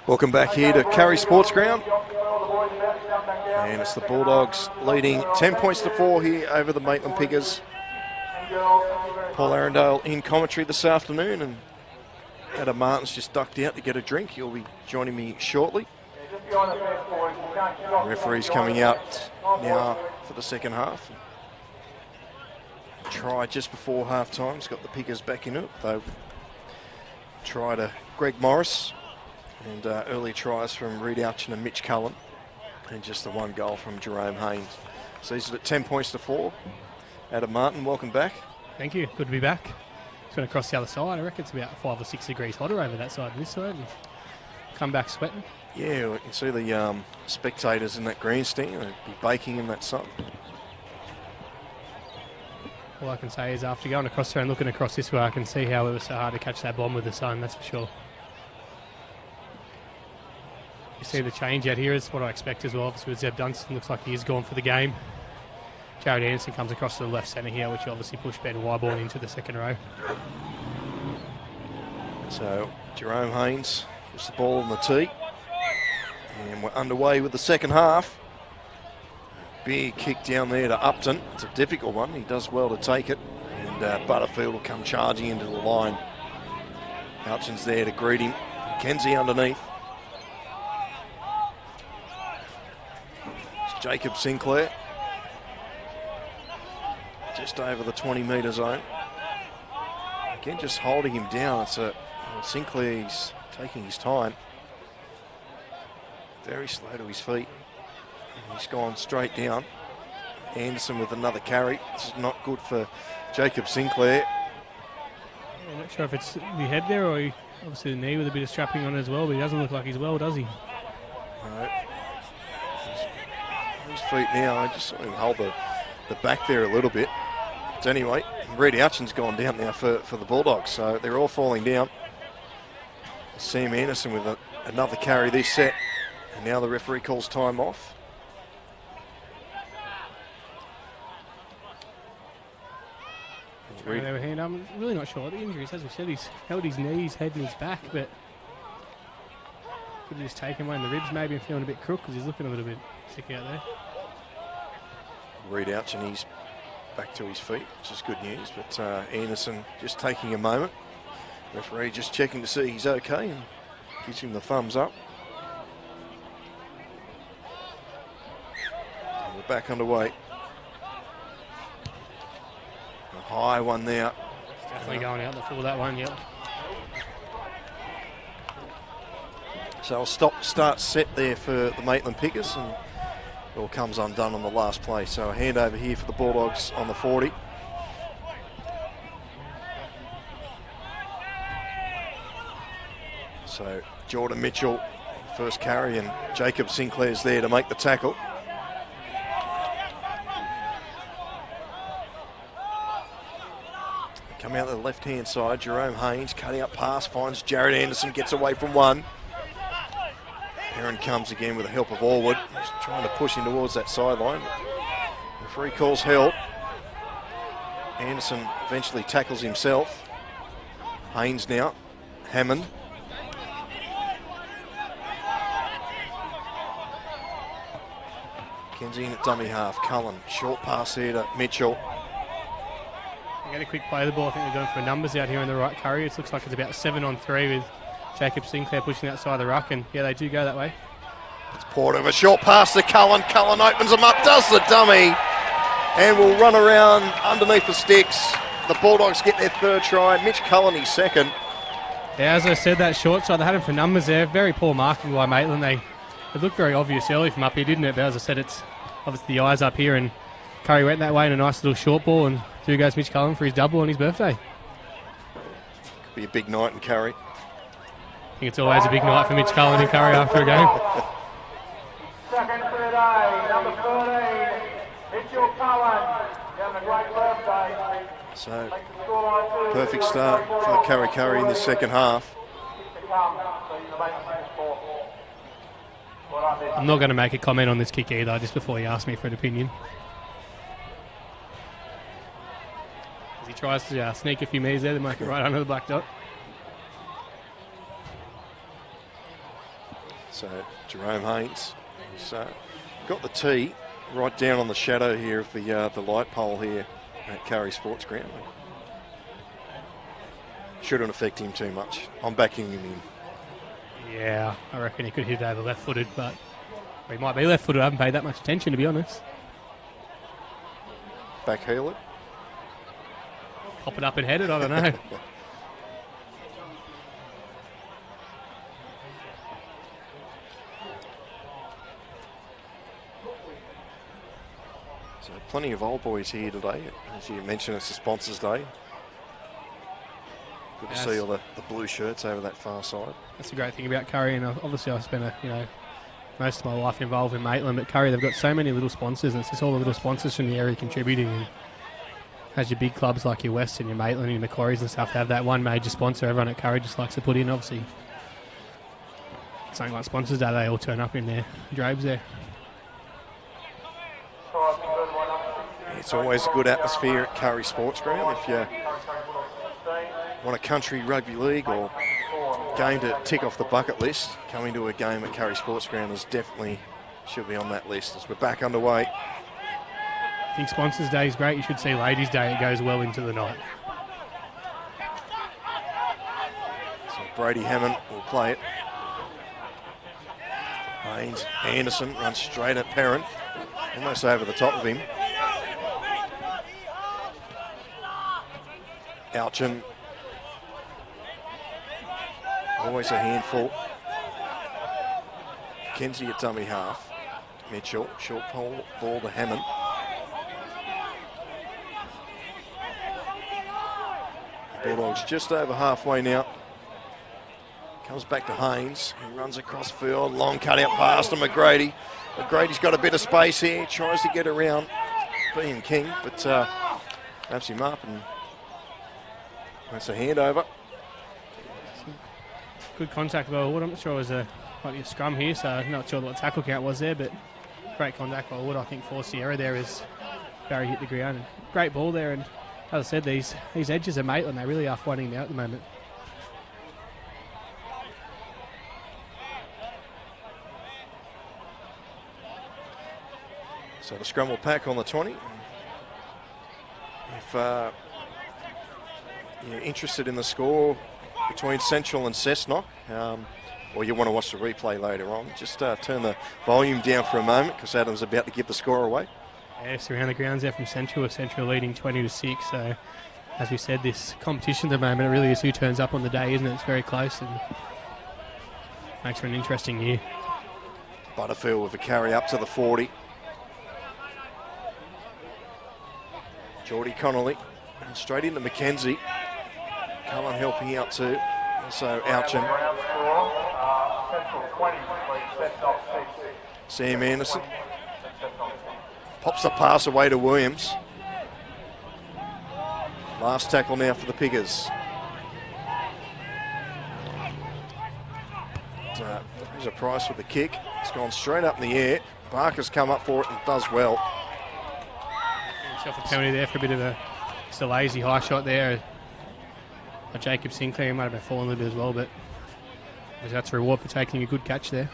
Welcome back here to Kurri Sports Ground. And it's the Bulldogs leading 10 points to 4 here over the Maitland Pickers. Paul Arundale in commentary this afternoon, and Adam Martin's just ducked out to get a drink. He'll be joining me shortly. The referee's coming out now for the second half. Try just before half time. He's got the Pickers back in it. They try to Greg Morris, and early tries from Reid Ouchen and Mitch Cullen, and just the one goal from Jerome Haynes. So he's at 10 points to 4. Adam Martin, welcome back. Thank you. Good to be back. Just going to cross the other side. I reckon it's about 5 or 6 degrees hotter over that side than this side. And come back sweating. Yeah, we can see the spectators in that grandstand. They'd be baking in that sun. All I can say is after going across there and looking across this way, I can see how it was so hard to catch that bomb with the sun, that's for sure. You see the change out here is what I expect as well. Obviously with Zeb Dunstan, looks like he is gone for the game. Jared Anderson comes across to the left centre here, which obviously pushed Ben Wyborn into the second row. So Jerome Haynes puts the ball on the tee. And we're underway with the second half. Big kick down there to Upton. It's a difficult one. He does well to take it. And Butterfield will come charging into the line. Houchin's there to greet him. Kenzie underneath. It's Jacob Sinclair. Just over the 20-metre zone. Again, just holding him down. Sinclair's taking his time. Very slow to his feet. He's gone straight down. Anderson with another carry. This is not good for Jacob Sinclair. I'm not sure if it's the head there or obviously the knee with a bit of strapping on as well, but he doesn't look like he's well, does he? No. His feet now, I just saw him hold the back there a little bit. But anyway, Reid Ouchen's gone down now for the Bulldogs, so they're all falling down. Sam Anderson with another carry this set, and now the referee calls time off. I'm really not sure what the injury is. As we said, he's held his knees, head and his back, but could have just taken one in the ribs maybe and feeling a bit crook because he's looking a little bit sick out there. Reid Ouchen, he's back to his feet, which is good news, but Anderson just taking a moment. Referee just checking to see he's okay and gives him the thumbs up. And we're back underway. A high one now. It's definitely going out the full that one, yep. So I'll start set there for the Maitland Pickers, and it all comes undone on the last play. So a handover here for the Bulldogs on the 40. So Jordan Mitchell, first carry, and Jacob Sinclair's there to make the tackle. Coming out the left-hand side, Jerome Haynes cutting up pass, finds Jared Anderson, gets away from one. Heron comes again with the help of Allwood. He's trying to push him towards that sideline. The referee calls held. Anderson eventually tackles himself. Haynes now. Hammond. Kenzie in at dummy half. Cullen. Short pass here to Mitchell. Get a quick play of the ball. I think they're going for numbers out here in the right, Kurri. It looks like it's about 7-on-3 with Jacob Sinclair pushing outside the ruck, and yeah, they do go that way. It's poured over, short pass to Cullen. Cullen opens them up, does the dummy, and will run around underneath the sticks. The Bulldogs get their third try. Mitch Cullen, his second. Yeah, as I said, that short side, they had him for numbers there. Very poor marking by Maitland. It looked very obvious early from up here, didn't it? But as I said, it's obviously the eyes up here, and Kurri went that way in a nice little short ball, and through goes Mitch Cullen for his double on his birthday. Could be a big night in Kurri. I think it's always a big night for Mitch Cullen in Kurri after a game. Second for the day, number 13, Mitchell Cullen. Having a great birthday. So, perfect start for Kurri in the second half. I'm not going to make a comment on this kick either, just before you ask me for an opinion. As he tries to sneak a few metres there, they make it right under the black dot. So Jerome Haynes has got the tee right down on the shadow here of the light pole here at Kurri Sports Ground. Shouldn't affect him too much. I'm backing him in. Yeah, I reckon he could hit it over left-footed, but he might be left-footed. I haven't paid that much attention, to be honest. Back heel it. Pop it up and head it, I don't know. So plenty of old boys here today. As you mentioned, it's the Sponsors Day. Good to see all the blue shirts over that far side. That's the great thing about Kurri, and obviously I've spent most of my life involved in Maitland, but Kurri, they've got so many little sponsors, and it's just all the little sponsors from the area contributing. And as your big clubs like your Western, your Maitland, your Macquarie's and stuff, to have that one major sponsor everyone at Kurri just likes to put in. Obviously, something like Sponsors Day, they all turn up in their droves there. It's always a good atmosphere at Kurri Sports Ground. If you want a country rugby league or game to tick off the bucket list, coming to a game at Kurri Sports Ground is definitely should be on that list as we're back underway. I think Sponsors Day is great. You should see Ladies Day. It goes well into the night. So Brady Hammond will play it. Haynes Anderson runs straight at Perrin, almost over the top of him. Alchin, always a handful. Kenzie at dummy half. Mitchell, short ball to Hammond. Bulldogs just over halfway now. Comes back to Haynes. He runs across field. Long cut out pass to McGrady. McGrady's got a bit of space here. Tries to get around being King, but wraps him up, and that's a handover. Good contact by Wood. I'm not sure it was might be a scrum here, so I'm not sure what the tackle count was there, but great contact by Wood. I think forced the error there as Barry hit the ground. And great ball there, and as I said, these edges of Maitland, they really are finding them out at the moment. So the scrum will pack on the 20. If you're interested in the score between Central and Cessnock, or you want to watch the replay later on, just turn the volume down for a moment because Adam's about to give the score away. Yes, around the grounds there from Central, with Central leading 20-6. So, as we said, this competition at the moment, it really is who turns up on the day, isn't it? It's very close and makes for an interesting year. Butterfield with a carry up to the 40. Geordie Connolly and straight into McKenzie. Cullen helping out too. Also Alchin. Sam Anderson pops the pass away to Williams. Last tackle now for the Piggers. There's a Price with the kick. It's gone straight up in the air. Barker's come up for it and does well. Himself a penalty there for a bit of just a lazy high shot there. Jacob Sinclair might have been falling a little bit as well, but that's a reward for taking a good catch there.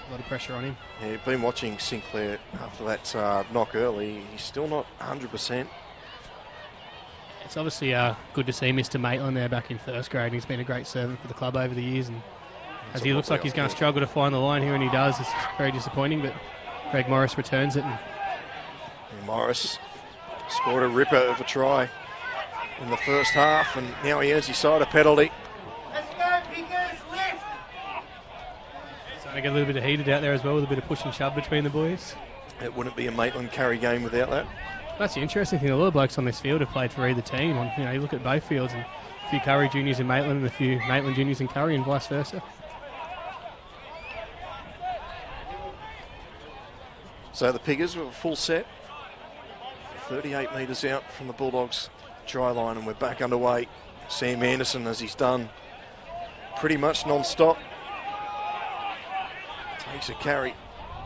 A lot of pressure on him. Yeah, you've been watching Sinclair after that knock early. He's still not 100%. It's obviously good to see Mr. Maitland there back in first grade. He's been a great servant for the club over the years, and as he looks like he's going to struggle to find the line here, and he does, it's very disappointing, but Greg Morris returns it. And Morris scored a ripper of a try in the first half, and now he earns his side a penalty. Let's go, Pickers, lift! So they get a little bit of heated out there as well, with a bit of push and shove between the boys. It wouldn't be a Maitland Kurri game without that. That's the interesting thing. A lot of blokes on this field have played for either team. You look at both fields, and a few Kurri juniors in Maitland and a few Maitland juniors in Kurri, and vice versa. So the Piggers with a full set. 38 metres out from the Bulldogs try line, and we're back underway. Sam Anderson, as he's done pretty much non-stop, takes a carry.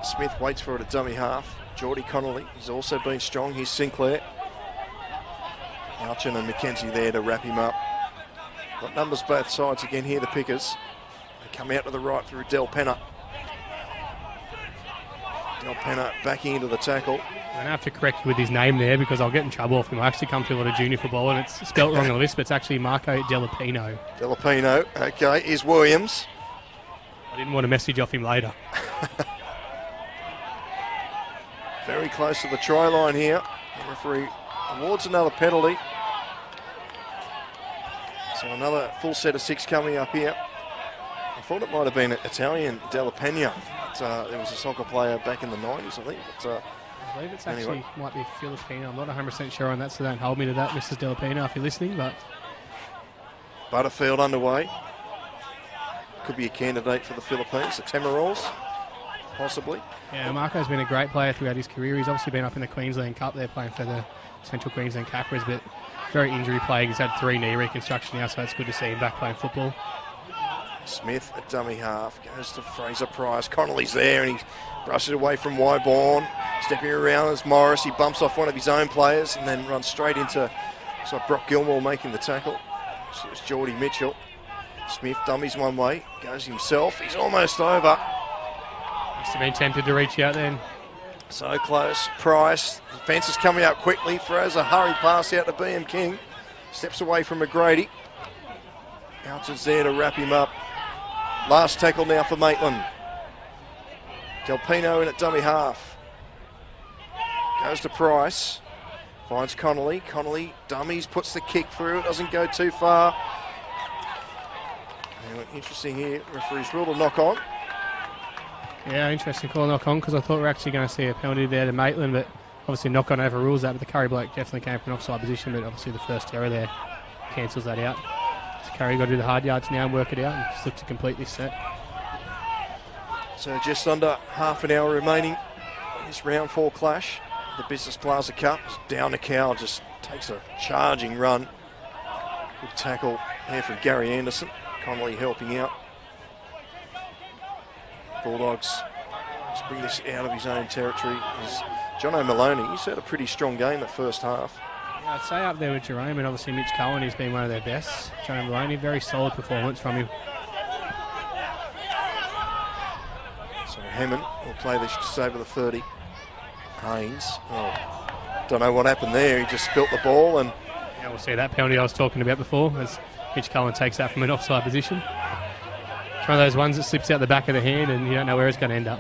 Smith waits for it at dummy half. Geordie Connolly, he's also been strong. Here's Sinclair. Alchin and McKenzie there to wrap him up. Got numbers both sides again here, the Pickers. They come out to the right through Del Penner. Delpena backing into the tackle. I'm going to have to correct with his name there because I'll get in trouble if him. I actually come through a lot of junior football and it's spelt wrong on the list, but it's actually Marco Delapino. Delapino, okay, is Williams. I didn't want a message off him later. Very close to the try line here. The referee awards another penalty. So another full set of 6 coming up here. I thought it might have been Italian Delapena. There was a soccer player back in the 90s, I think. But, I believe it's actually might be Filipino. I'm not 100% sure on that, so don't hold me to that, Mrs. Delapino, if you're listening. But Butterfield underway. Could be a candidate for the Philippines, the Tamarals, possibly. yeah, Marco's been a great player throughout his career. He's obviously been up in the Queensland Cup there playing for the Central Queensland Capras, but very injury plagued. He's had 3 knee reconstruction now, so it's good to see him back playing football. Smith at dummy half, goes to Fraser Price. Connolly's there and he brushes away from Wyborn. Stepping around as Morris, he bumps off one of his own players and then runs straight into Brock Gilmore making the tackle. So it's Geordie Mitchell. Smith dummies one way, goes himself, he's almost over. Must have been tempted to reach out then. So close, Price, the fence is coming out quickly, throws a hurry pass out to BM King. Steps away from McGrady. Ouches there to wrap him up. Last tackle now for Maitland. Delpino in at dummy half. Goes to Price. Finds Connolly. Connolly dummies, puts the kick through. It doesn't go too far. And interesting here. Referee's ruled a knock on. Yeah, interesting call knock on because I thought we were actually going to see a penalty there to Maitland, but obviously knock on overrules that. But the Kurri bloke definitely came from an offside position, but obviously the first error there cancels that out. Kurri got to do the hard yards now and work it out and just look to complete this set. So just under half an hour remaining in this round 4 clash. The Business Plaza Cup. Down the cow, just takes a charging run. Good tackle here from Gary Anderson. Connolly helping out. Bulldogs just bring this out of his own territory. As John O'Maloney, he's had a pretty strong game the first half. Yeah, I'd say up there with Jerome and obviously Mitch Cohen, who's been one of their best. John O'Maloney, very solid performance from him. So Hammond will play this just over the 30. Haynes, don't know what happened there. He just spilt the ball and... Yeah, we'll see that penalty I was talking about before as Mitch Cohen takes that from an offside position. It's one of those ones that slips out the back of the hand and you don't know where it's going to end up.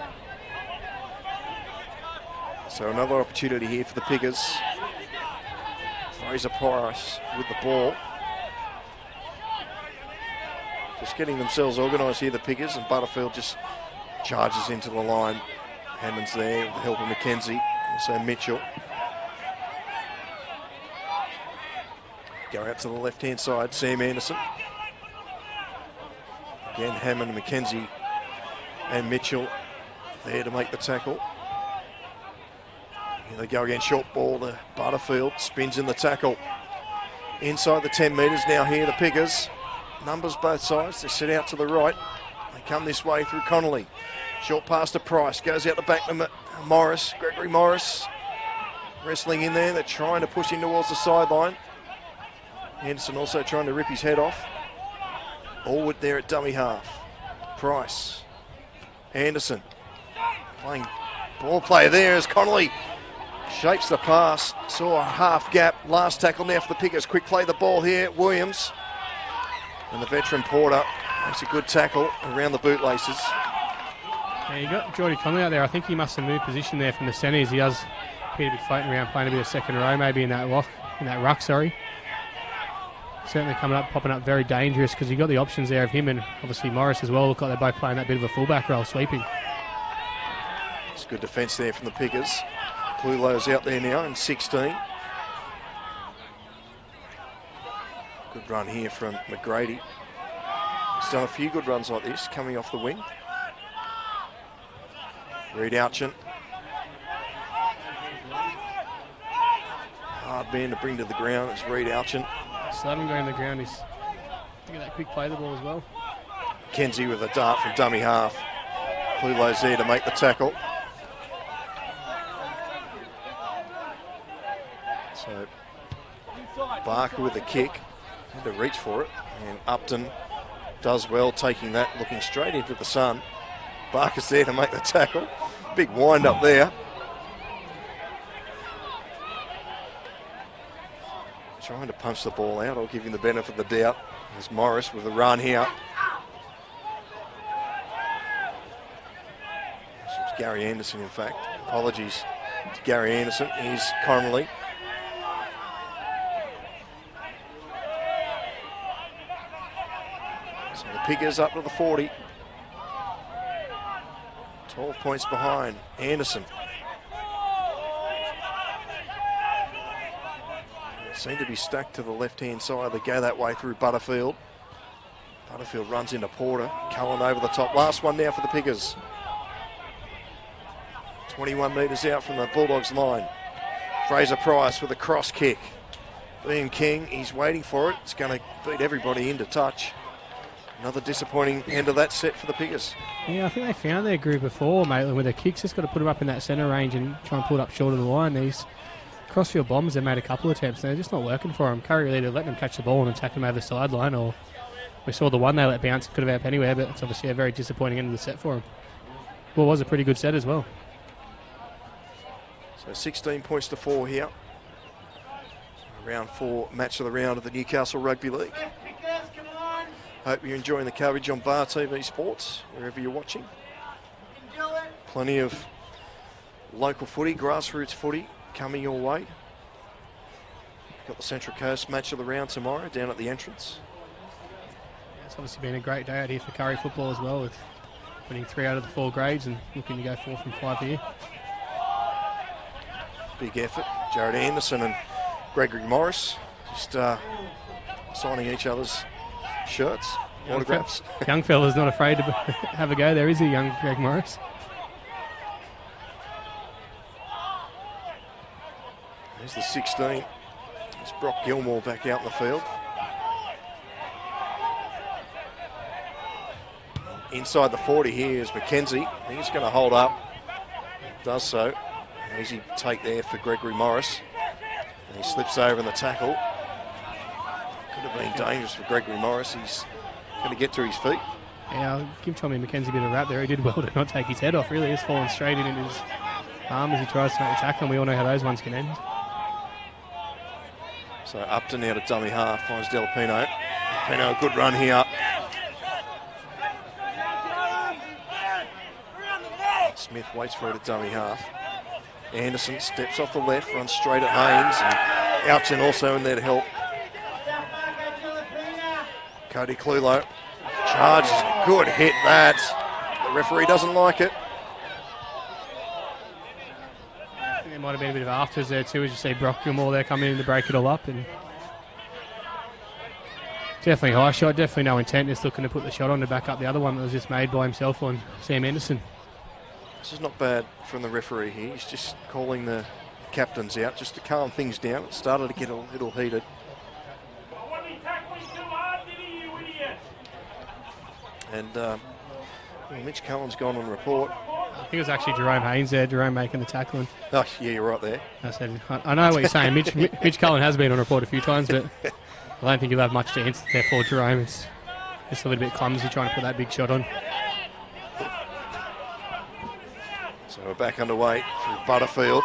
So another opportunity here for the Piggers. Fraser Price with the ball. Just getting themselves organised here, the Piggers, and Butterfield just charges into the line. Hammond's there with the help of McKenzie, also Mitchell. Go out to the left-hand side, Sam Anderson. Again, Hammond, McKenzie and Mitchell there to make the tackle. Here they go again, short ball to Butterfield, spins in the tackle. Inside the 10 metres now here, the Piggers. Numbers both sides, they sit out to the right. They come this way through Connolly. Short pass to Price, goes out the back to Morris, Gregory Morris. Wrestling in there, they're trying to push in towards the sideline. Anderson also trying to rip his head off. Allwood there at dummy half. Price. Anderson. Playing ball play there as Connolly shapes the pass. Saw a half gap. Last tackle now for the Piggers. Quick play the ball here. Williams. And the veteran Porter makes a good tackle around the bootlaces. Yeah, you got Geordie Connolly out there. I think he must have moved position there from the centres. He does appear to be floating around playing a bit of second row maybe in that ruck, sorry. Certainly coming up, popping up very dangerous because you got the options there of him and obviously Morris as well. Look like they're both playing that bit of a fullback role, sweeping. It's good defence there from the Piggers. Clulow's out there now in 16. Good run here from McGrady. He's done a few good runs like this coming off the wing. Reed Ouchin. Hard man to bring to the ground is Reed Ouchin. So let him go in the ground. Look at that quick play the ball as well. Kenzie with a dart from dummy half. Clulow's there to make the tackle. So Barker with the kick. Had to reach for it. And Upton does well taking that, looking straight into the sun. Barker's there to make the tackle. Big wind up there. Trying to punch the ball out. I'll give him the benefit of the doubt. There's Morris with a run here. It's Gary Anderson, in fact. Apologies to Gary Anderson. Here's Connolly. So the Piggers up to the 40. 12 points behind. Anderson. Seem to be stuck to the left-hand side. They go that way through Butterfield. Butterfield runs into Porter. Cullen over the top. Last one now for the Piggers. 21 metres out from the Bulldogs line. Fraser Price with a cross kick. Liam King, he's waiting for it. It's going to beat everybody into touch. Another disappointing end of that set for the Piggers. Yeah, I think they found their groove before, Maitland, with their kicks. Just got to put them up in that centre range and try and pull it up short of the line. These crossfield bombs, they made a couple of attempts. They're just not working for them. Kurri either let them catch the ball and attack them over the sideline, or we saw the one they let bounce. It could have happened anywhere, but it's obviously a very disappointing end of the set for them. Well, it was a pretty good set as well. So 16 points to 4 here. Round 4 match of the round of the Newcastle Rugby League. Pickers, come on. Hope you're enjoying the coverage on Bar TV Sports, wherever you're watching. You can do it. Plenty of local footy, grassroots footy coming your way. Got the Central Coast match of the round tomorrow down at the entrance. It's obviously been a great day out here for Kurri football as well, with winning 3 out of the 4 grades and looking to go 4 from 5 here. Big effort. Jared Anderson and Gregory Morris just signing each other's shirts, autographs. Young fella's not afraid to have a go there, is he, young Greg Morris? There's the 16. It's Brock Gilmore back out in the field. Inside the 40 here is McKenzie. He's going to hold up. Does so. Easy take there for Gregory Morris. And he slips over in the tackle. Could have been dangerous for Gregory Morris. He's going to get to his feet. Yeah, I'll give Tommy McKenzie a bit of rap there. He did well to not take his head off, really. He's fallen straight in his arm as he tries to make the tackle, and we all know how those ones can end. So Upton now to dummy half, finds Delapino. Delapino, a good run here. Smith waits for it at dummy half. Anderson steps off the left, runs straight at Haynes, and Ouchin also in there to help. Cody Clulo charges, good hit that. The referee doesn't like it. I think there might have been a bit of afters there too, as you see Brock Gilmore there coming in to break it all up. And definitely high shot, definitely no intent, just looking to put the shot on to back up the other one that was just made by himself on Sam Anderson. This is not bad from the referee here. He's just calling the captains out just to calm things down. It started to get a little heated. And well, Mitch Cullen's gone on report. I think it was actually Jerome Haynes there, Jerome making the tackling. Oh, yeah, you're right there. I said, I know what you're saying. Mitch Cullen has been on report a few times, but I don't think he'll have much to answer there for Jerome. It's just a little bit clumsy trying to put that big shot on. So we're back underway through Butterfield.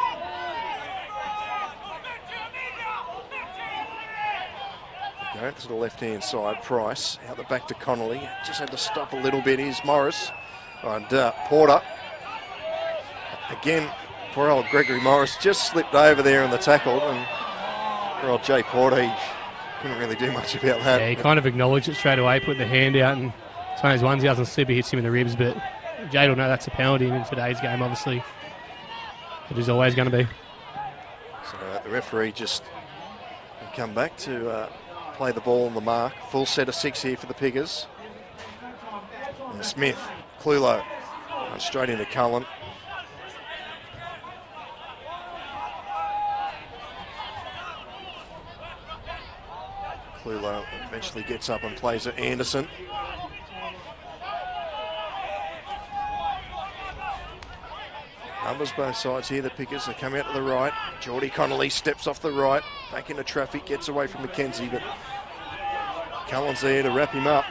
Go to the left-hand side, Price. Out the back to Connolly. Just had to stop a little bit. Here's Morris. And Porter. Again, poor old Gregory Morris just slipped over there in the tackle. And poor old Jay Porter, he couldn't really do much about that. Yeah, he kind of acknowledged it straight away, put the hand out, and it's one of those ones he doesn't slip, he hits him in the ribs, but Jade will know that's a penalty in today's game, obviously. It is always going to be. So the referee just come back to play the ball on the mark. Full set of 6 here for the Piggers. And Smith, Clulo, straight into Cullen. Clulo eventually gets up and plays at Anderson. Numbers both sides here, the Pickers. They come out to the right. Geordie Connolly steps off the right, back into traffic, gets away from McKenzie, but Cullen's there to wrap him up.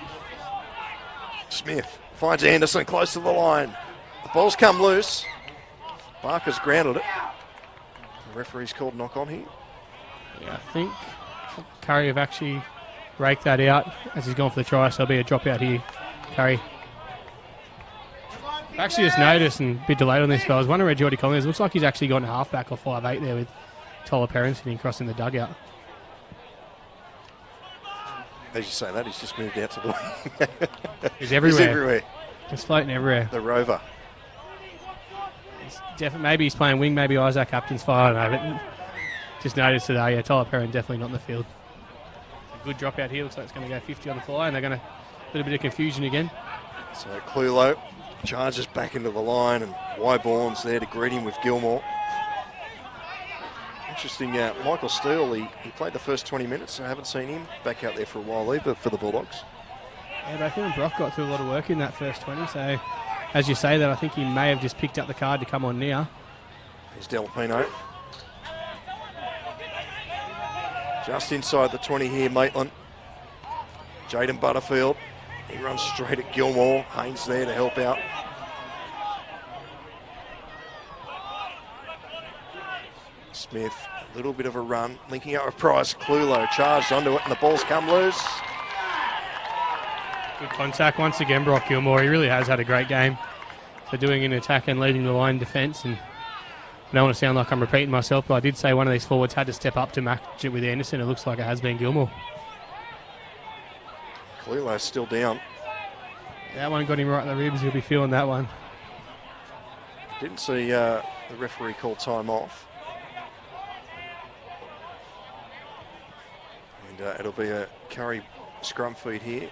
Smith finds Anderson close to the line. The ball's come loose. Barker's grounded it. The referee's called knock on here. Yeah, I think Kurri have actually raked that out as he's gone for the try, so there'll be a drop out here. Kurri. I actually just noticed, and a bit delayed on this, but I was wondering where Geordie Collins is. Looks like he's actually gone halfback or 5'8" there with Tyler Perrin sitting crossing the dugout. As you say that, he's just moved out to the wing. He's everywhere. He's everywhere. He's floating everywhere. The rover. Maybe he's playing wing, maybe Isaac Upton's fire. I don't know, but just noticed today, Tyler Perrin definitely not in the field. A good drop out here. Looks like it's going to go 50 on the fly, and they're going to put a bit of confusion again. So Clulo charges back into the line, and Wyborn's there to greet him with Gilmore. Interesting, Michael Steele, he played the first 20 minutes. I haven't seen him back out there for a while either for the Bulldogs. Yeah, but I think Brock got through a lot of work in that first 20, so as you say that, I think he may have just picked up the card to come on now. There's Delpino. Just inside the 20 here, Maitland. Jaden Butterfield. He runs straight at Gilmore. Haynes there to help out. Smith, a little bit of a run. Linking up with Price. Clulo charged onto it, and the ball's come loose. Good contact once again, Brock Gilmore. He really has had a great game. So doing an attack and leading the line defence. And I don't want to sound like I'm repeating myself, but I did say one of these forwards had to step up to match it with Anderson. It looks like it has been Gilmore. Clulo's still down. That one got him right in the ribs. He'll be feeling that one. Didn't see the referee call time off. And it'll be a Kurri scrum feed here.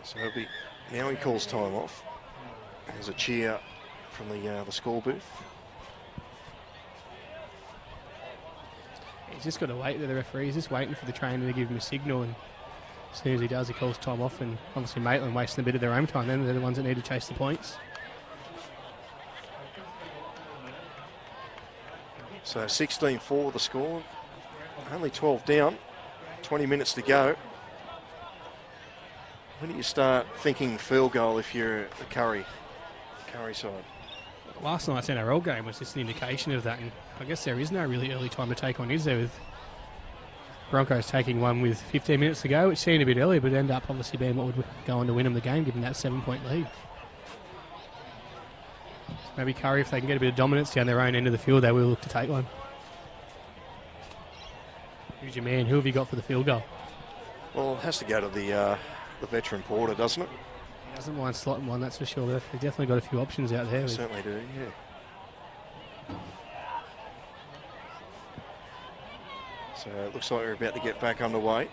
So it'll be, now he calls time off. There's a cheer from the score booth. He's just got to wait there, the referee. He's just waiting for the trainer to give him a signal, and as soon as he does, he calls time off, and obviously Maitland wasting a bit of their own time then. They're the ones that need to chase the points. So 16-4 the score. Only 12 down. 20 minutes to go. When do you start thinking field goal if you're the Kurri side? Last night's NRL game was just an indication of that, and I guess there is no really early time to take on, is there, with Broncos taking one with 15 minutes to go, which seemed a bit early, but ended up obviously being what would go on to win them the game, given that 7-point lead. So maybe Kurri, if they can get a bit of dominance down their own end of the field, they will look to take one. Who's your man? Who have you got for the field goal? Well, it has to go to the veteran Porter, doesn't it? He doesn't mind slotting one, that's for sure. They've definitely got a few options out there. They certainly do, yeah. So it looks like we're about to get back underway.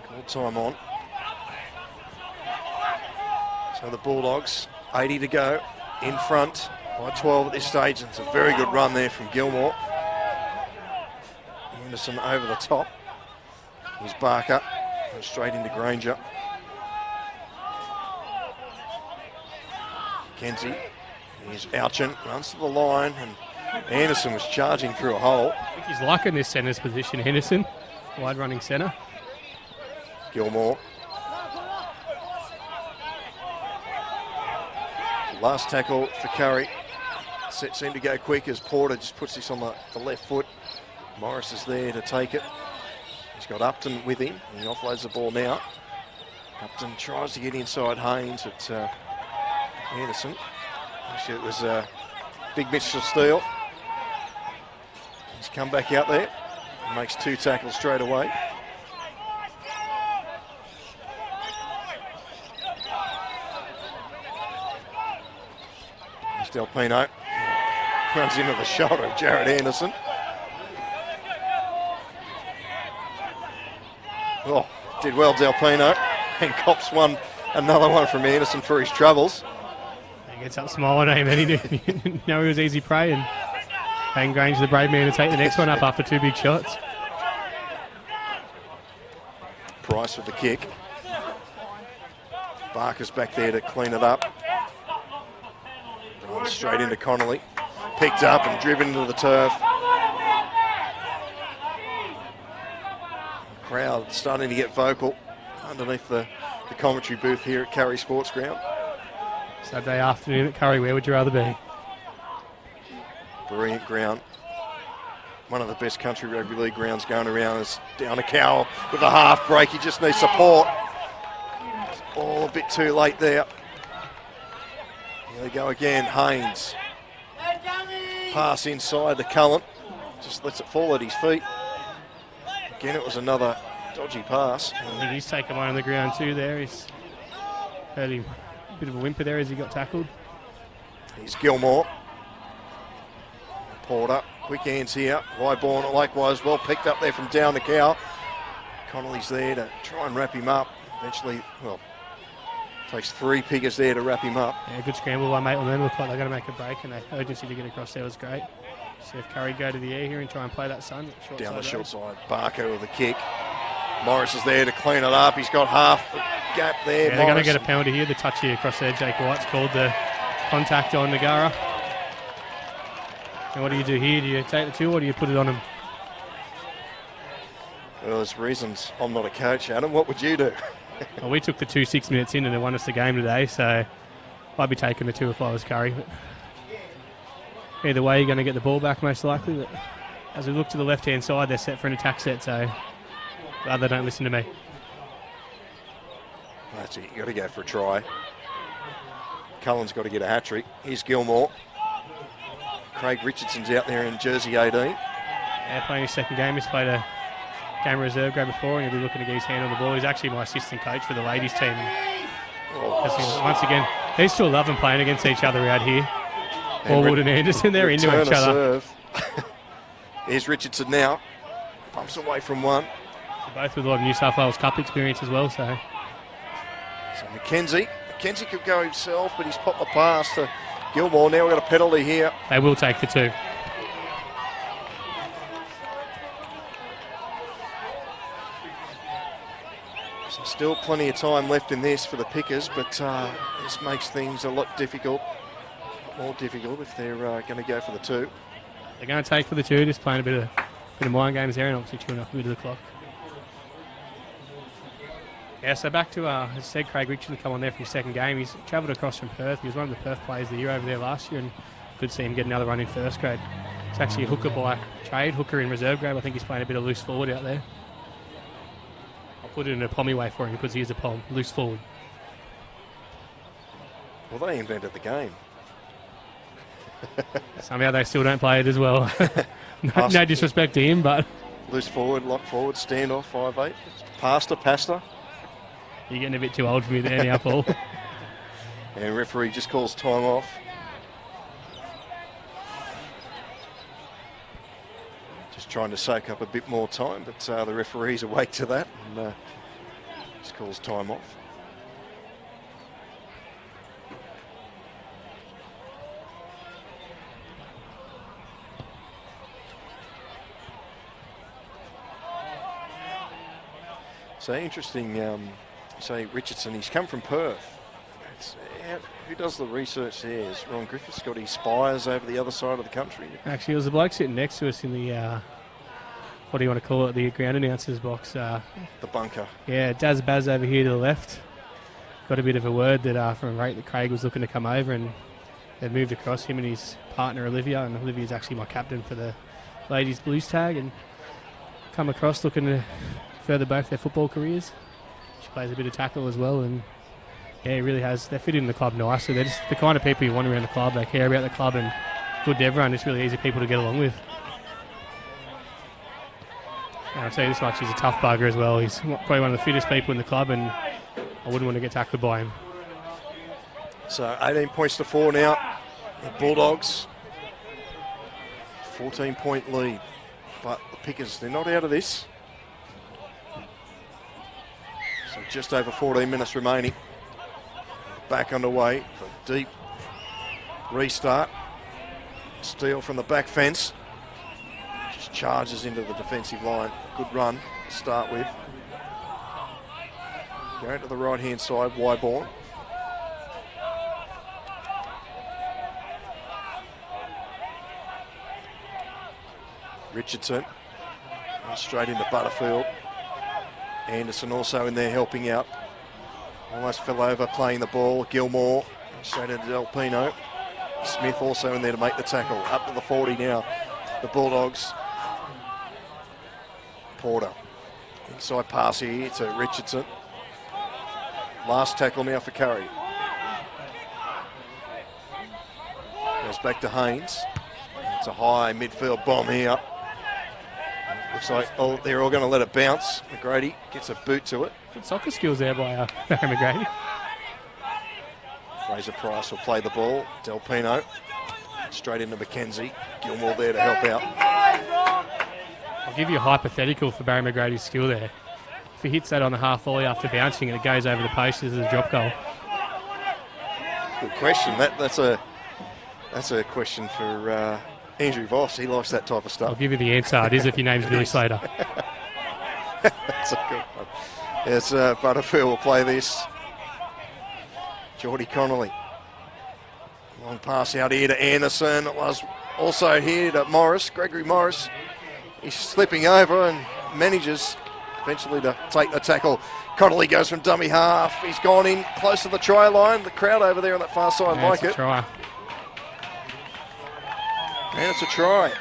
Call time on. So the Bulldogs, 80 to go, in front by 12 at this stage. And it's a very good run there from Gilmore. Anderson over the top. Here's Barker, and straight into Granger. Kenzie, here's Ouchin, runs to the line, and Anderson was charging through a hole. I think he's liking this centre's position, Henderson. Wide running centre. Gilmore. Last tackle for Kurri. Seemed to go quick as Porter just puts this on the left foot. Morris is there to take it. He's got Upton with him. He offloads the ball now. Upton tries to get inside Haynes, but Anderson. Actually, it was Big Mitchell Steele. He's come back out there and makes 2 tackles straight away. Here's Delpino. Runs into the shoulder of Jared Anderson. Oh, did well Delpino, and cops another one from Anderson for his troubles. He gets up smiling at him, and he knew he was easy prey, and Hayden Grange, the brave man, to take the next one up after 2 big shots. Price with the kick. Barker's back there to clean it up. Runs straight into Connolly. Picked up and driven into the turf. Crowd starting to get vocal underneath the commentary booth here at Kurri Sports Ground. Saturday afternoon at Kurri, where would you rather be? Brilliant ground. One of the best country rugby league grounds going around. Is down a cow with a half break. He just needs support. It's all a bit too late there. Here they go again. Haynes. Pass inside to Cullen. Just lets it fall at his feet. Again, it was another dodgy pass. I think he's taken one on the ground too there. He's heard him a bit of a whimper there as he got tackled. Here's Gilmore. Porter, quick hands here. Wyborn likewise well picked up there from down the cow. Connolly's there to try and wrap him up. Eventually, well, takes 3 pickers there to wrap him up. Yeah, good scramble by Maitland then. Looked like they're going to make a break, and the urgency to get across there was great. See if Kurri go to the air here and try and play that sun. Down the short side, Barker with a kick. Morris is there to clean it up. He's got half the gap there. Yeah, they're going to get a penalty here. The touch here across there, Jake White's called the contact on Nagara. And what do you do here? Do you take the 2 or do you put it on him? Well, there's reasons I'm not a coach, Adam. What would you do? Well, we took the 2 6 minutes in and they won us the game today, so I'd be taking the 2 if I was Kurri. But either way, you're going to get the ball back most likely. But as we look to the left-hand side, they're set for an attack set, so rather don't listen to me. That's it. You've got to go for a try. Cullen's got to get a hat-trick. Here's Gilmore. Craig Richardson's out there in jersey 18. Yeah, playing his second game. He's played a game reserve grade before, and he'll be looking to get his hand on the ball. He's actually my assistant coach for the ladies team. Once again, these two love and playing against each other out here. Allwood and Anderson, they're into each other. Here's Richardson now. Bumps away from one. So both with a lot of New South Wales Cup experience as well. So McKenzie could go himself, but he's popped the pass to Gilmore. Now we've got a penalty here. They will take the 2. So still plenty of time left in this for the Pickers, but this makes things a lot more difficult if they're going to go for the 2. They're going to take for the 2, just playing a bit of mind games there, and obviously chewing up a bit of the clock. Yeah, so back to, as I said, Craig Richardson come on there for his second game. He's travelled across from Perth. He was one of the Perth players of the year over there last year, and good to see him get another run in first grade. It's actually a hooker by trade, hooker in reserve grade. I think he's playing a bit of loose forward out there. I'll put it in a Pommy way for him because he is a Pom, loose forward. Well, they invented the game. Somehow they still don't play it as well. no disrespect to him, but... Loose forward, lock forward, standoff, 5'8". Pasta. You're getting a bit too old for me there now, Paul. And referee just calls time off. Just trying to soak up a bit more time, but the referee's awake to that and just calls time off. So interesting, say Richardson, he's come from Perth. Who does the research there? Is Ron Griffiths got his spies over the other side of the country? Actually, it was the bloke sitting next to us in the, what do you want to call it, the ground announcers box. The bunker. Yeah, Daz Baz over here to the left. Got a bit of a word that from rate that Craig was looking to come over, and they've moved across, him and his partner Olivia, and Olivia's actually my captain for the ladies Blues tag, and come across looking to further both their football careers. She plays a bit of tackle as well, and yeah, he really has. They fit in the club nicely. They're just the kind of people you want around the club. They care about the club and good to everyone. It's really easy people to get along with. And I'll tell you this much, he's a tough bugger as well. He's probably one of the fittest people in the club, and I wouldn't want to get tackled by him. So 18 points to 4 now. The Bulldogs, 14-point lead. But the Pickers, they're not out of this. So just over 14 minutes remaining. Back underway. The deep restart. Steele from the back fence. Just charges into the defensive line. Good run to start with. Going to the right-hand side, Wyborn. Richardson. And straight into Butterfield. Anderson also in there helping out. Almost fell over playing the ball. Gilmore straight into Delpino. Smith also in there to make the tackle. Up to the 40 now. The Bulldogs. Porter. Inside pass here to Richardson. Last tackle now for Kurri. Goes back to Haynes. It's a high midfield bomb here. Looks like they're all going to let it bounce. McGrady gets a boot to it. Good soccer skills there by Barry McGrady. Fraser Price will play the ball. Delpino straight into McKenzie. Gilmore there to help out. I'll give you a hypothetical for Barry McGrady's skill there. If he hits that on the half volley after bouncing and it goes over the post as a drop goal. Good question. That's a question for Andrew Voss. He likes that type of stuff. I'll give you the answer. It is if your name's Billy Slater. That's a good one. Yes, Butterfield will play this. Geordie Connolly. Long pass out here to Anderson. It was also here to Morris, Gregory Morris. He's slipping over and manages eventually to take the tackle. Connolly goes from dummy half. He's gone in close to the try line. The crowd over there on that far side like it. Try. And it's a try.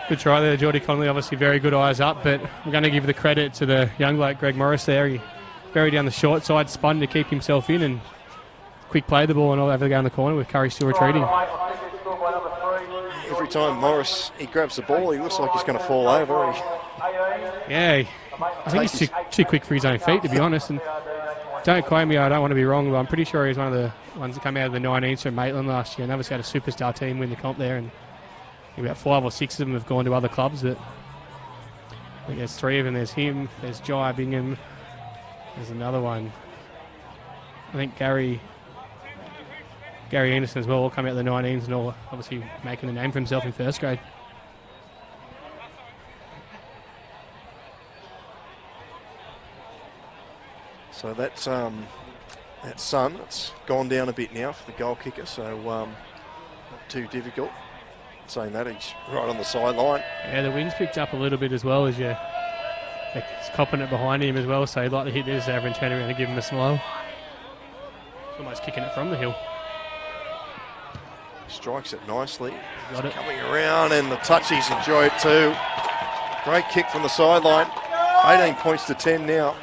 Good try there, Geordie Connolly. Obviously very good eyes up, but I'm going to give the credit to the young bloke, Greg Morris there. He very down the short side, spun to keep himself in and quick play the ball and all over the go in the corner with Kurri still retreating. Every time Morris, he grabs the ball, he looks like he's going to fall over. Yeah, I think he's too quick for his own feet, to be honest. And don't quote me, I don't want to be wrong, but I'm pretty sure he's one of the ones that came out of the 19s from Maitland last year. And obviously had a superstar team win the comp there. And about 5 or 6 of them have gone to other clubs. But I think there's 3 of them. There's him, there's Jai Bingham, there's another one. I think Gary Anderson as well, all come out of the 19s and all obviously making a name for himself in first grade. So that Sun, it's gone down a bit now for the goal kicker, so not too difficult. Saying that, he's right on the sideline. Yeah, the wind's picked up a little bit as well as he's copping it behind him as well, so he'd like to hit this over and turn around and give him a smile. He's almost kicking it from the hill. Strikes it nicely. Got it. Coming around, and the touchies enjoy it too. Great kick from the sideline. 18 points to 10 now.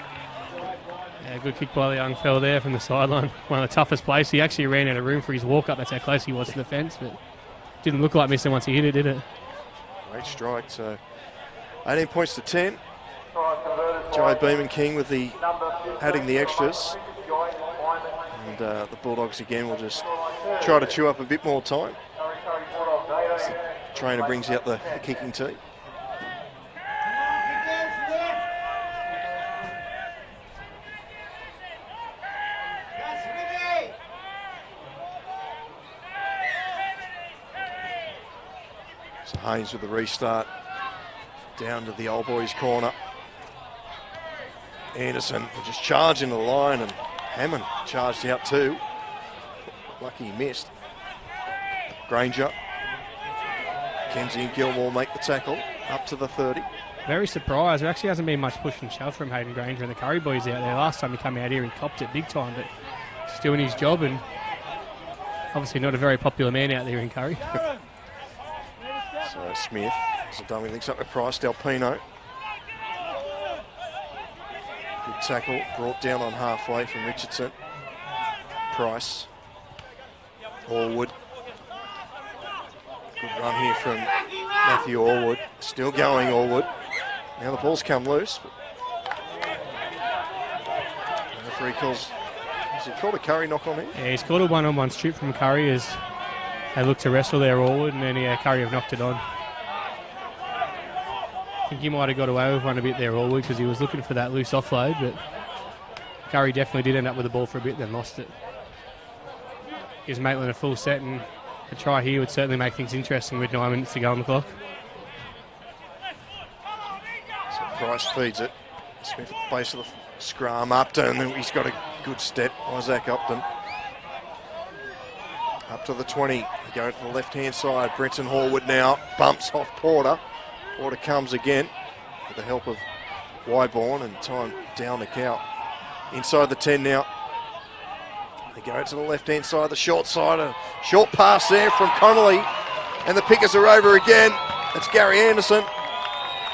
Yeah, good kick by the young fella there from the sideline. One of the toughest plays. He actually ran out of room for his walk-up. That's how close he was to the fence, but didn't look like missing once he hit it, did it? Great strike. So 18 points to 10. Jai Beeman King with the adding the extras. And the Bulldogs again will just try to chew up a bit more time. As the trainer brings out the kicking team. So Haynes with the restart. Down to the old boys' corner. Anderson will just charge into the line, and Hammond charged out too. Lucky he missed. Granger. Kenzie and Gilmore make the tackle up to the 30. Very surprised. There actually hasn't been much push and shove from Hayden Granger and the Kurri boys out there. Last time he came out here, he copped it big time, but he's doing his job, and obviously not a very popular man out there in Kurri. So Smith, so dummy links up with Price. Delpino. Good tackle, brought down on halfway from Richardson. Price. Allwood. Good run here from Matthew Allwood. Still going, Allwood. Now the ball's come loose. The referee calls. Has he called a Kurri knock on him? Yeah, he's called a one-on-one strip from Kurri as they look to wrestle there, Allwood, and then Kurri have knocked it on. I think he might have got away with one a bit there, Allwood, because he was looking for that loose offload, but Kurri definitely did end up with the ball for a bit, then lost it. Gives Maitland a full set, and a try here would certainly make things interesting with 9 minutes to go on the clock. So Price feeds it. Smith at the base of the scrum. Upton, he's got a good step. Isaac Upton. Up to the 20. They go to the left-hand side. Brenton Hallwood now bumps off Porter. Porter comes again with the help of Wyborn, and time down the count. Inside the 10 now. They go to the left-hand side, the short side. A short pass there from Connolly. And the Pickers are over again. It's Gary Anderson.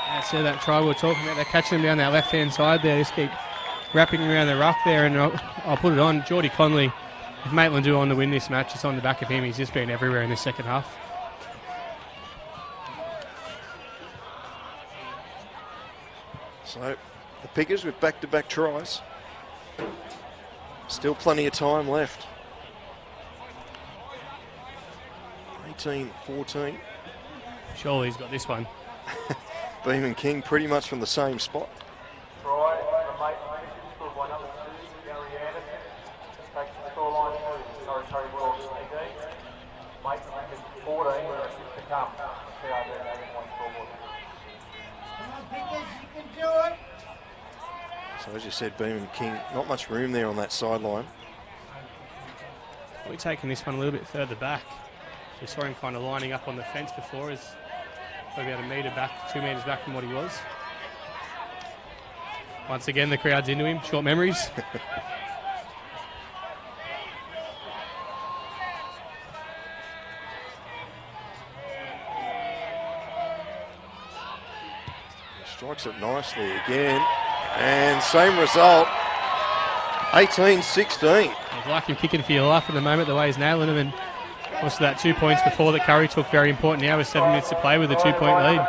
That's that try we were talking about. They're catching him down that left-hand side there. Just keep wrapping around the ruck there. And I'll put it on. Geordie Conley, if Maitland do on to win this match, it's on the back of him. He's just been everywhere in the second half. So the Pickers with back-to-back tries. Still plenty of time left. 18-14. Surely he's got this one. Beam and King pretty much from the same spot. Try for Maitland, scored by number 2, Gary Anderson. Takes the scoreline to Kurri Bulldogs 18. Maitland is 14, with 6 to come. PRB 18-point scoreboard. Come on, Pickers, you can do it. So as you said, Beam and King, not much room there on that sideline. We're taking this one a little bit further back. We saw him kind of lining up on the fence before. He's probably about a metre back, 2 metres back from what he was. Once again, the crowd's into him. Short memories. He strikes it nicely again. And same result. 18-16. I'd like him kicking for your life at the moment, the way he's nailing them. And also that 2 points before that Kurri took, very important now with 7 minutes to play with a 2-point lead.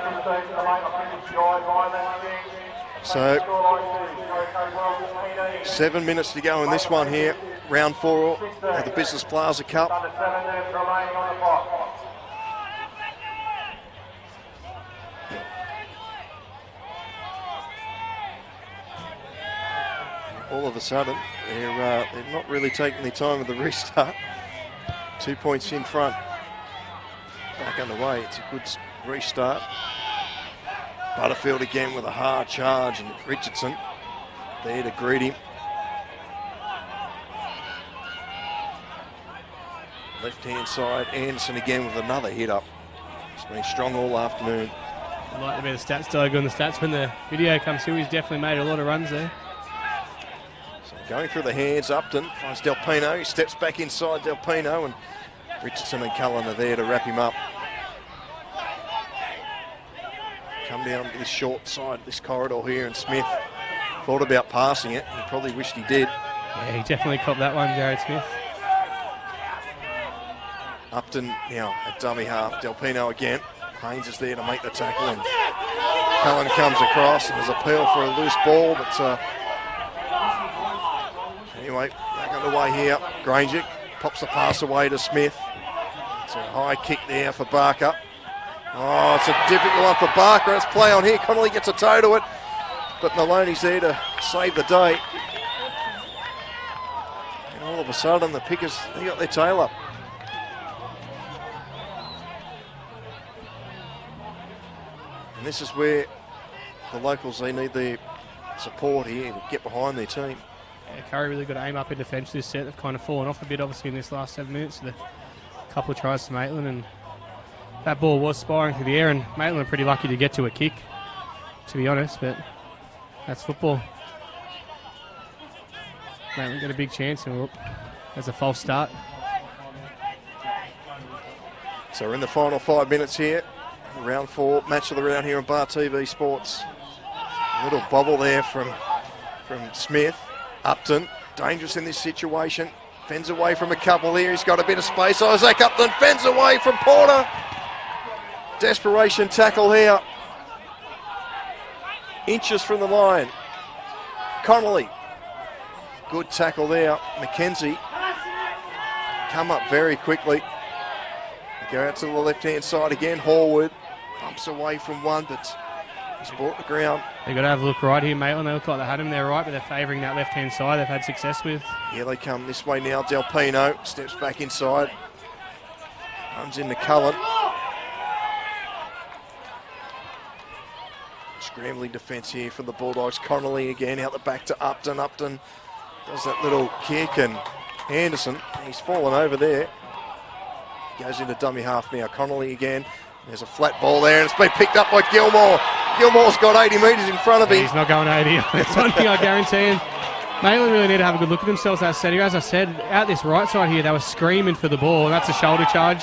So 7 minutes to go in this one here. Round 4 of the Business Plaza Cup. Under 7 minutes remaining on the clock. All of a sudden, they're not really taking their time with the restart. 2 points in front. Back underway. It's a good restart. Butterfield again with a hard charge, and Richardson there to greet him. Left-hand side, Anderson again with another hit up. He's been strong all afternoon. I'd like to be the stats dog on the stats when the video comes through. He's definitely made a lot of runs there. Going through the hands, Upton finds Delpino. He steps back inside Delpino, and Richardson and Cullen are there to wrap him up. Come down to this short side, this corridor here, and Smith thought about passing it. He probably wished he did. Yeah, he definitely copped that one, Jared Smith. Upton now at dummy half. Delpino again. Haynes is there to make the tackle, and Cullen comes across, and there's a appeal for a loose ball, but anyway, back underway here. Granger pops the pass away to Smith. It's a high kick there for Barker. Oh, it's a difficult one for Barker. It's play on here. Connolly gets a toe to it, but Maloney's there to save the day. And all of a sudden, the Pickers, they got their tail up. And this is where the locals, they need their support here to get behind their team. Yeah, Kurri really got to aim up in defence this set. They've kind of fallen off a bit, obviously, in this last 7 minutes. A couple of tries to Maitland, and that ball was spiring through the air, and Maitland are pretty lucky to get to a kick, to be honest, but that's football. Maitland got a big chance, and there's a false start. So we're in the final 5 minutes here. Round 4, match of the round here on Bar TV Sports. A little bobble there from Smith. Upton, dangerous in this situation. Fends away from a couple here. He's got a bit of space. Isaac Upton fends away from Porter. Desperation tackle here. Inches from the line. Connolly. Good tackle there. McKenzie. Come up very quickly. Go out to the left-hand side again. Hallwood bumps away from one, but he's brought the ground. They've got to have a look right here, Maitland. They look like they had him there right, but they're favouring that left-hand side they've had success with. Here they come this way now. Delpino steps back inside. Runs into Cullen. Scrambling defence here for the Bulldogs. Connolly again out the back to Upton. Upton does that little kick, and Anderson, he's fallen over there. Goes into dummy half now. Connolly again. There's a flat ball there, and it's been picked up by Gilmore. Gilmore's got 80 metres in front of him. He's not going 80. That's one thing I guarantee him. Maitland really need to have a good look at themselves that set here. As I said, out this right side here, they were screaming for the ball, and that's a shoulder charge.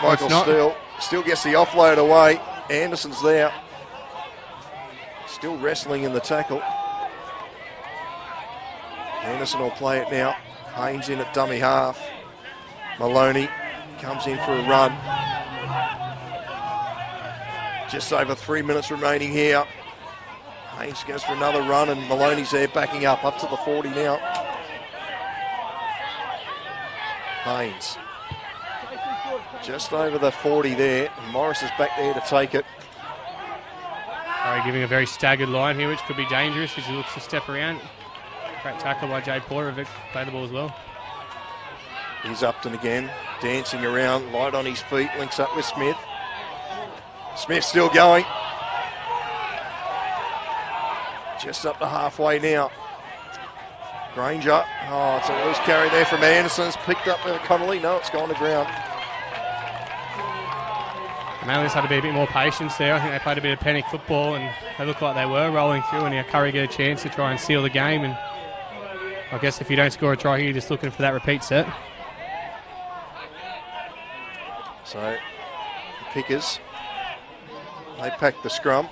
Michael Steele still gets the offload away. Anderson's there. Still wrestling in the tackle. Anderson will play it now. Haynes in at dummy half. Maloney comes in for a run. Just over 3 minutes remaining here. Haynes goes for another run and Maloney's there backing up to the 40 now. Haynes. Just over the 40 there. Morris is back there to take it. Curri giving a very staggered line here, which could be dangerous as he looks to step around. Great tackle by Jay Porter. Vic play the ball as well. Here's Upton again, dancing around, light on his feet, links up with Smith. Smith still going. Just up to halfway now. Granger. Oh, it's a loose carry there from Anderson. It's picked up by Connolly. No, it's gone to ground. Maitland's had to be a bit more patience there. I think they played a bit of panic football and they looked like they were rolling through, and Curri get a chance to try and seal the game. And I guess if you don't score a try here, you're just looking for that repeat set. So, the Pickers, they pack the scrum.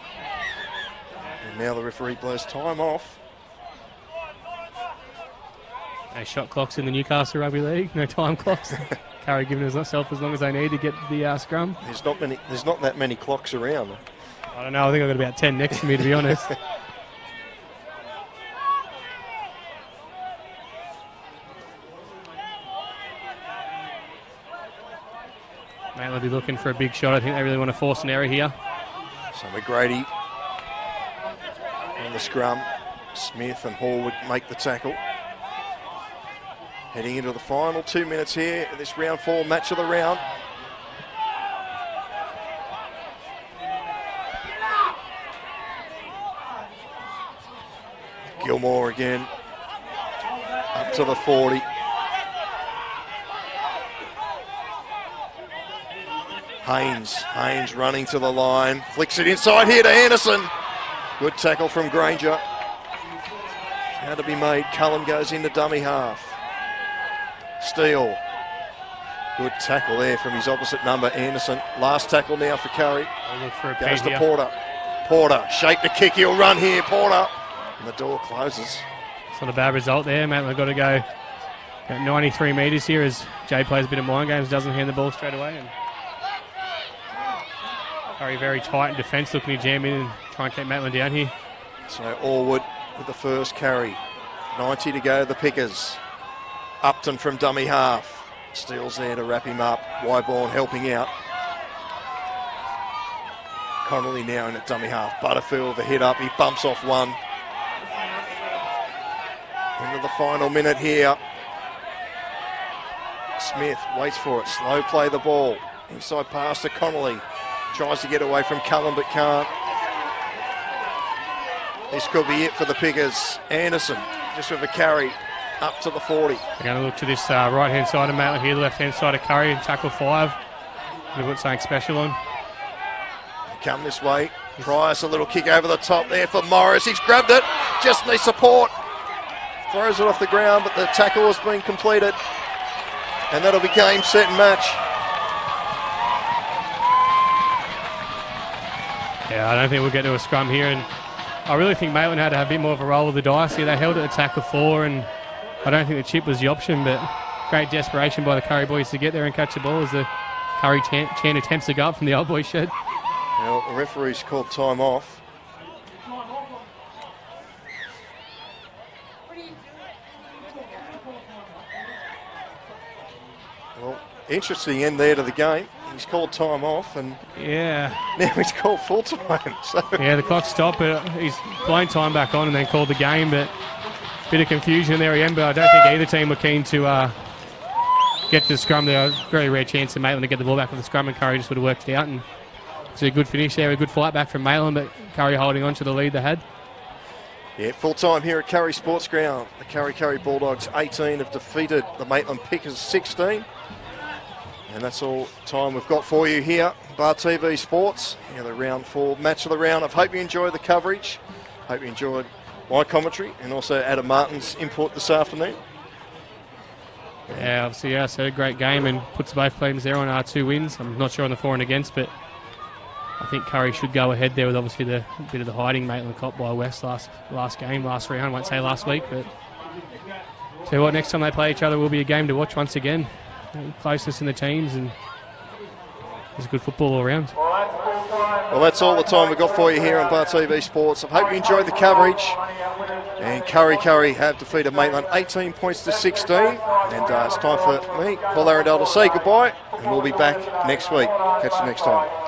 And now the referee blows time off. No shot clocks in the Newcastle Rugby League, no time clocks. Curri giving himself as long as they need to get the scrum. There's not that many clocks around. I don't know, I think I've got about 10 next to me, to be honest. Maitland will be looking for a big shot. I think they really want to force an error here. So McGrady on the scrum. Smith and Hall would make the tackle. Heading into the final 2 minutes here in this round 4 match of the round. Gilmore again, up to the 40. Haynes running to the line, flicks it inside here to Anderson. Good tackle from Granger. How to be made, Cullen goes into dummy half. Steele. Good tackle there from his opposite number, Anderson. Last tackle now for Curri. Goes to Porter. Porter, shape to kick, he'll run here, Porter. And the door closes. It's not a bad result there, Maitland. We've got to go at 93 metres here as Jay plays a bit of mind games, doesn't hand the ball straight away. And Curri very tight in defence, looking to jam in and try and keep Maitland down here. So Allwood with the first carry. 90 to go, the Pickers. Upton from dummy half. Steele's there to wrap him up. Wyborn helping out. Connolly now in at dummy half. Butterfield, the hit up. He bumps off one. Into the final minute here. Smith waits for it. Slow play the ball. Inside pass to Connolly. Tries to get away from Cullen but can't. This could be it for the Pickers. Anderson just with a carry. Up to the 40. We're going to look to this right-hand side of Maitland here, the left-hand side of Curri, and tackle 5. We've got something special on. Come this way. Price, a little kick over the top there for Morris. He's grabbed it. Just needs support. Throws it off the ground, but the tackle has been completed. And that'll be game, set and match. Yeah, I don't think we'll get to a scrum here. And I really think Maitland had to have a bit more of a roll with the dice here. They held it at tackle 4, and I don't think the chip was the option, but great desperation by the Curri boys to get there and catch the ball as the Curri chant attempts to go up from the old boys shed. Well, the referee's called time off. Well, interesting end there to the game. He's called time off, and yeah, now he's called full time. So yeah, the clock stopped, but he's blown time back on and then called the game. But bit of confusion there again. But I don't think either team were keen to get to the scrum. There was a very rare chance for Maitland to get the ball back with the scrum, and Curri just would have worked it out. And it's a good finish there, a good fight back from Maitland, but Curri holding on to the lead they had. Yeah, full time here at Kurri Sports Ground. The Kurri Bulldogs 18 have defeated the Maitland Pickers 16. And that's all time we've got for you here, Bar TV Sports. The round 4 match of the round. I hope you enjoyed the coverage. Hope you enjoyed my commentary and also Adam Martin's input this afternoon. Yeah, obviously, yeah, so a great game and puts both teams there on our 2 wins. I'm not sure on the for and against, but I think Kurri should go ahead there with obviously the bit of the hiding Maitland cop by West last game, last round. I won't say last week, but so what, next time they play each other will be a game to watch once again. Closeness in the teams, and it's good football all around. Well, that's all the time we've got for you here on Bar TV Sports. I hope you enjoyed the coverage. And Kurri have defeated Maitland 18 points to 16. And it's time for me, Paul Arundel, to say goodbye. And we'll be back next week. Catch you next time.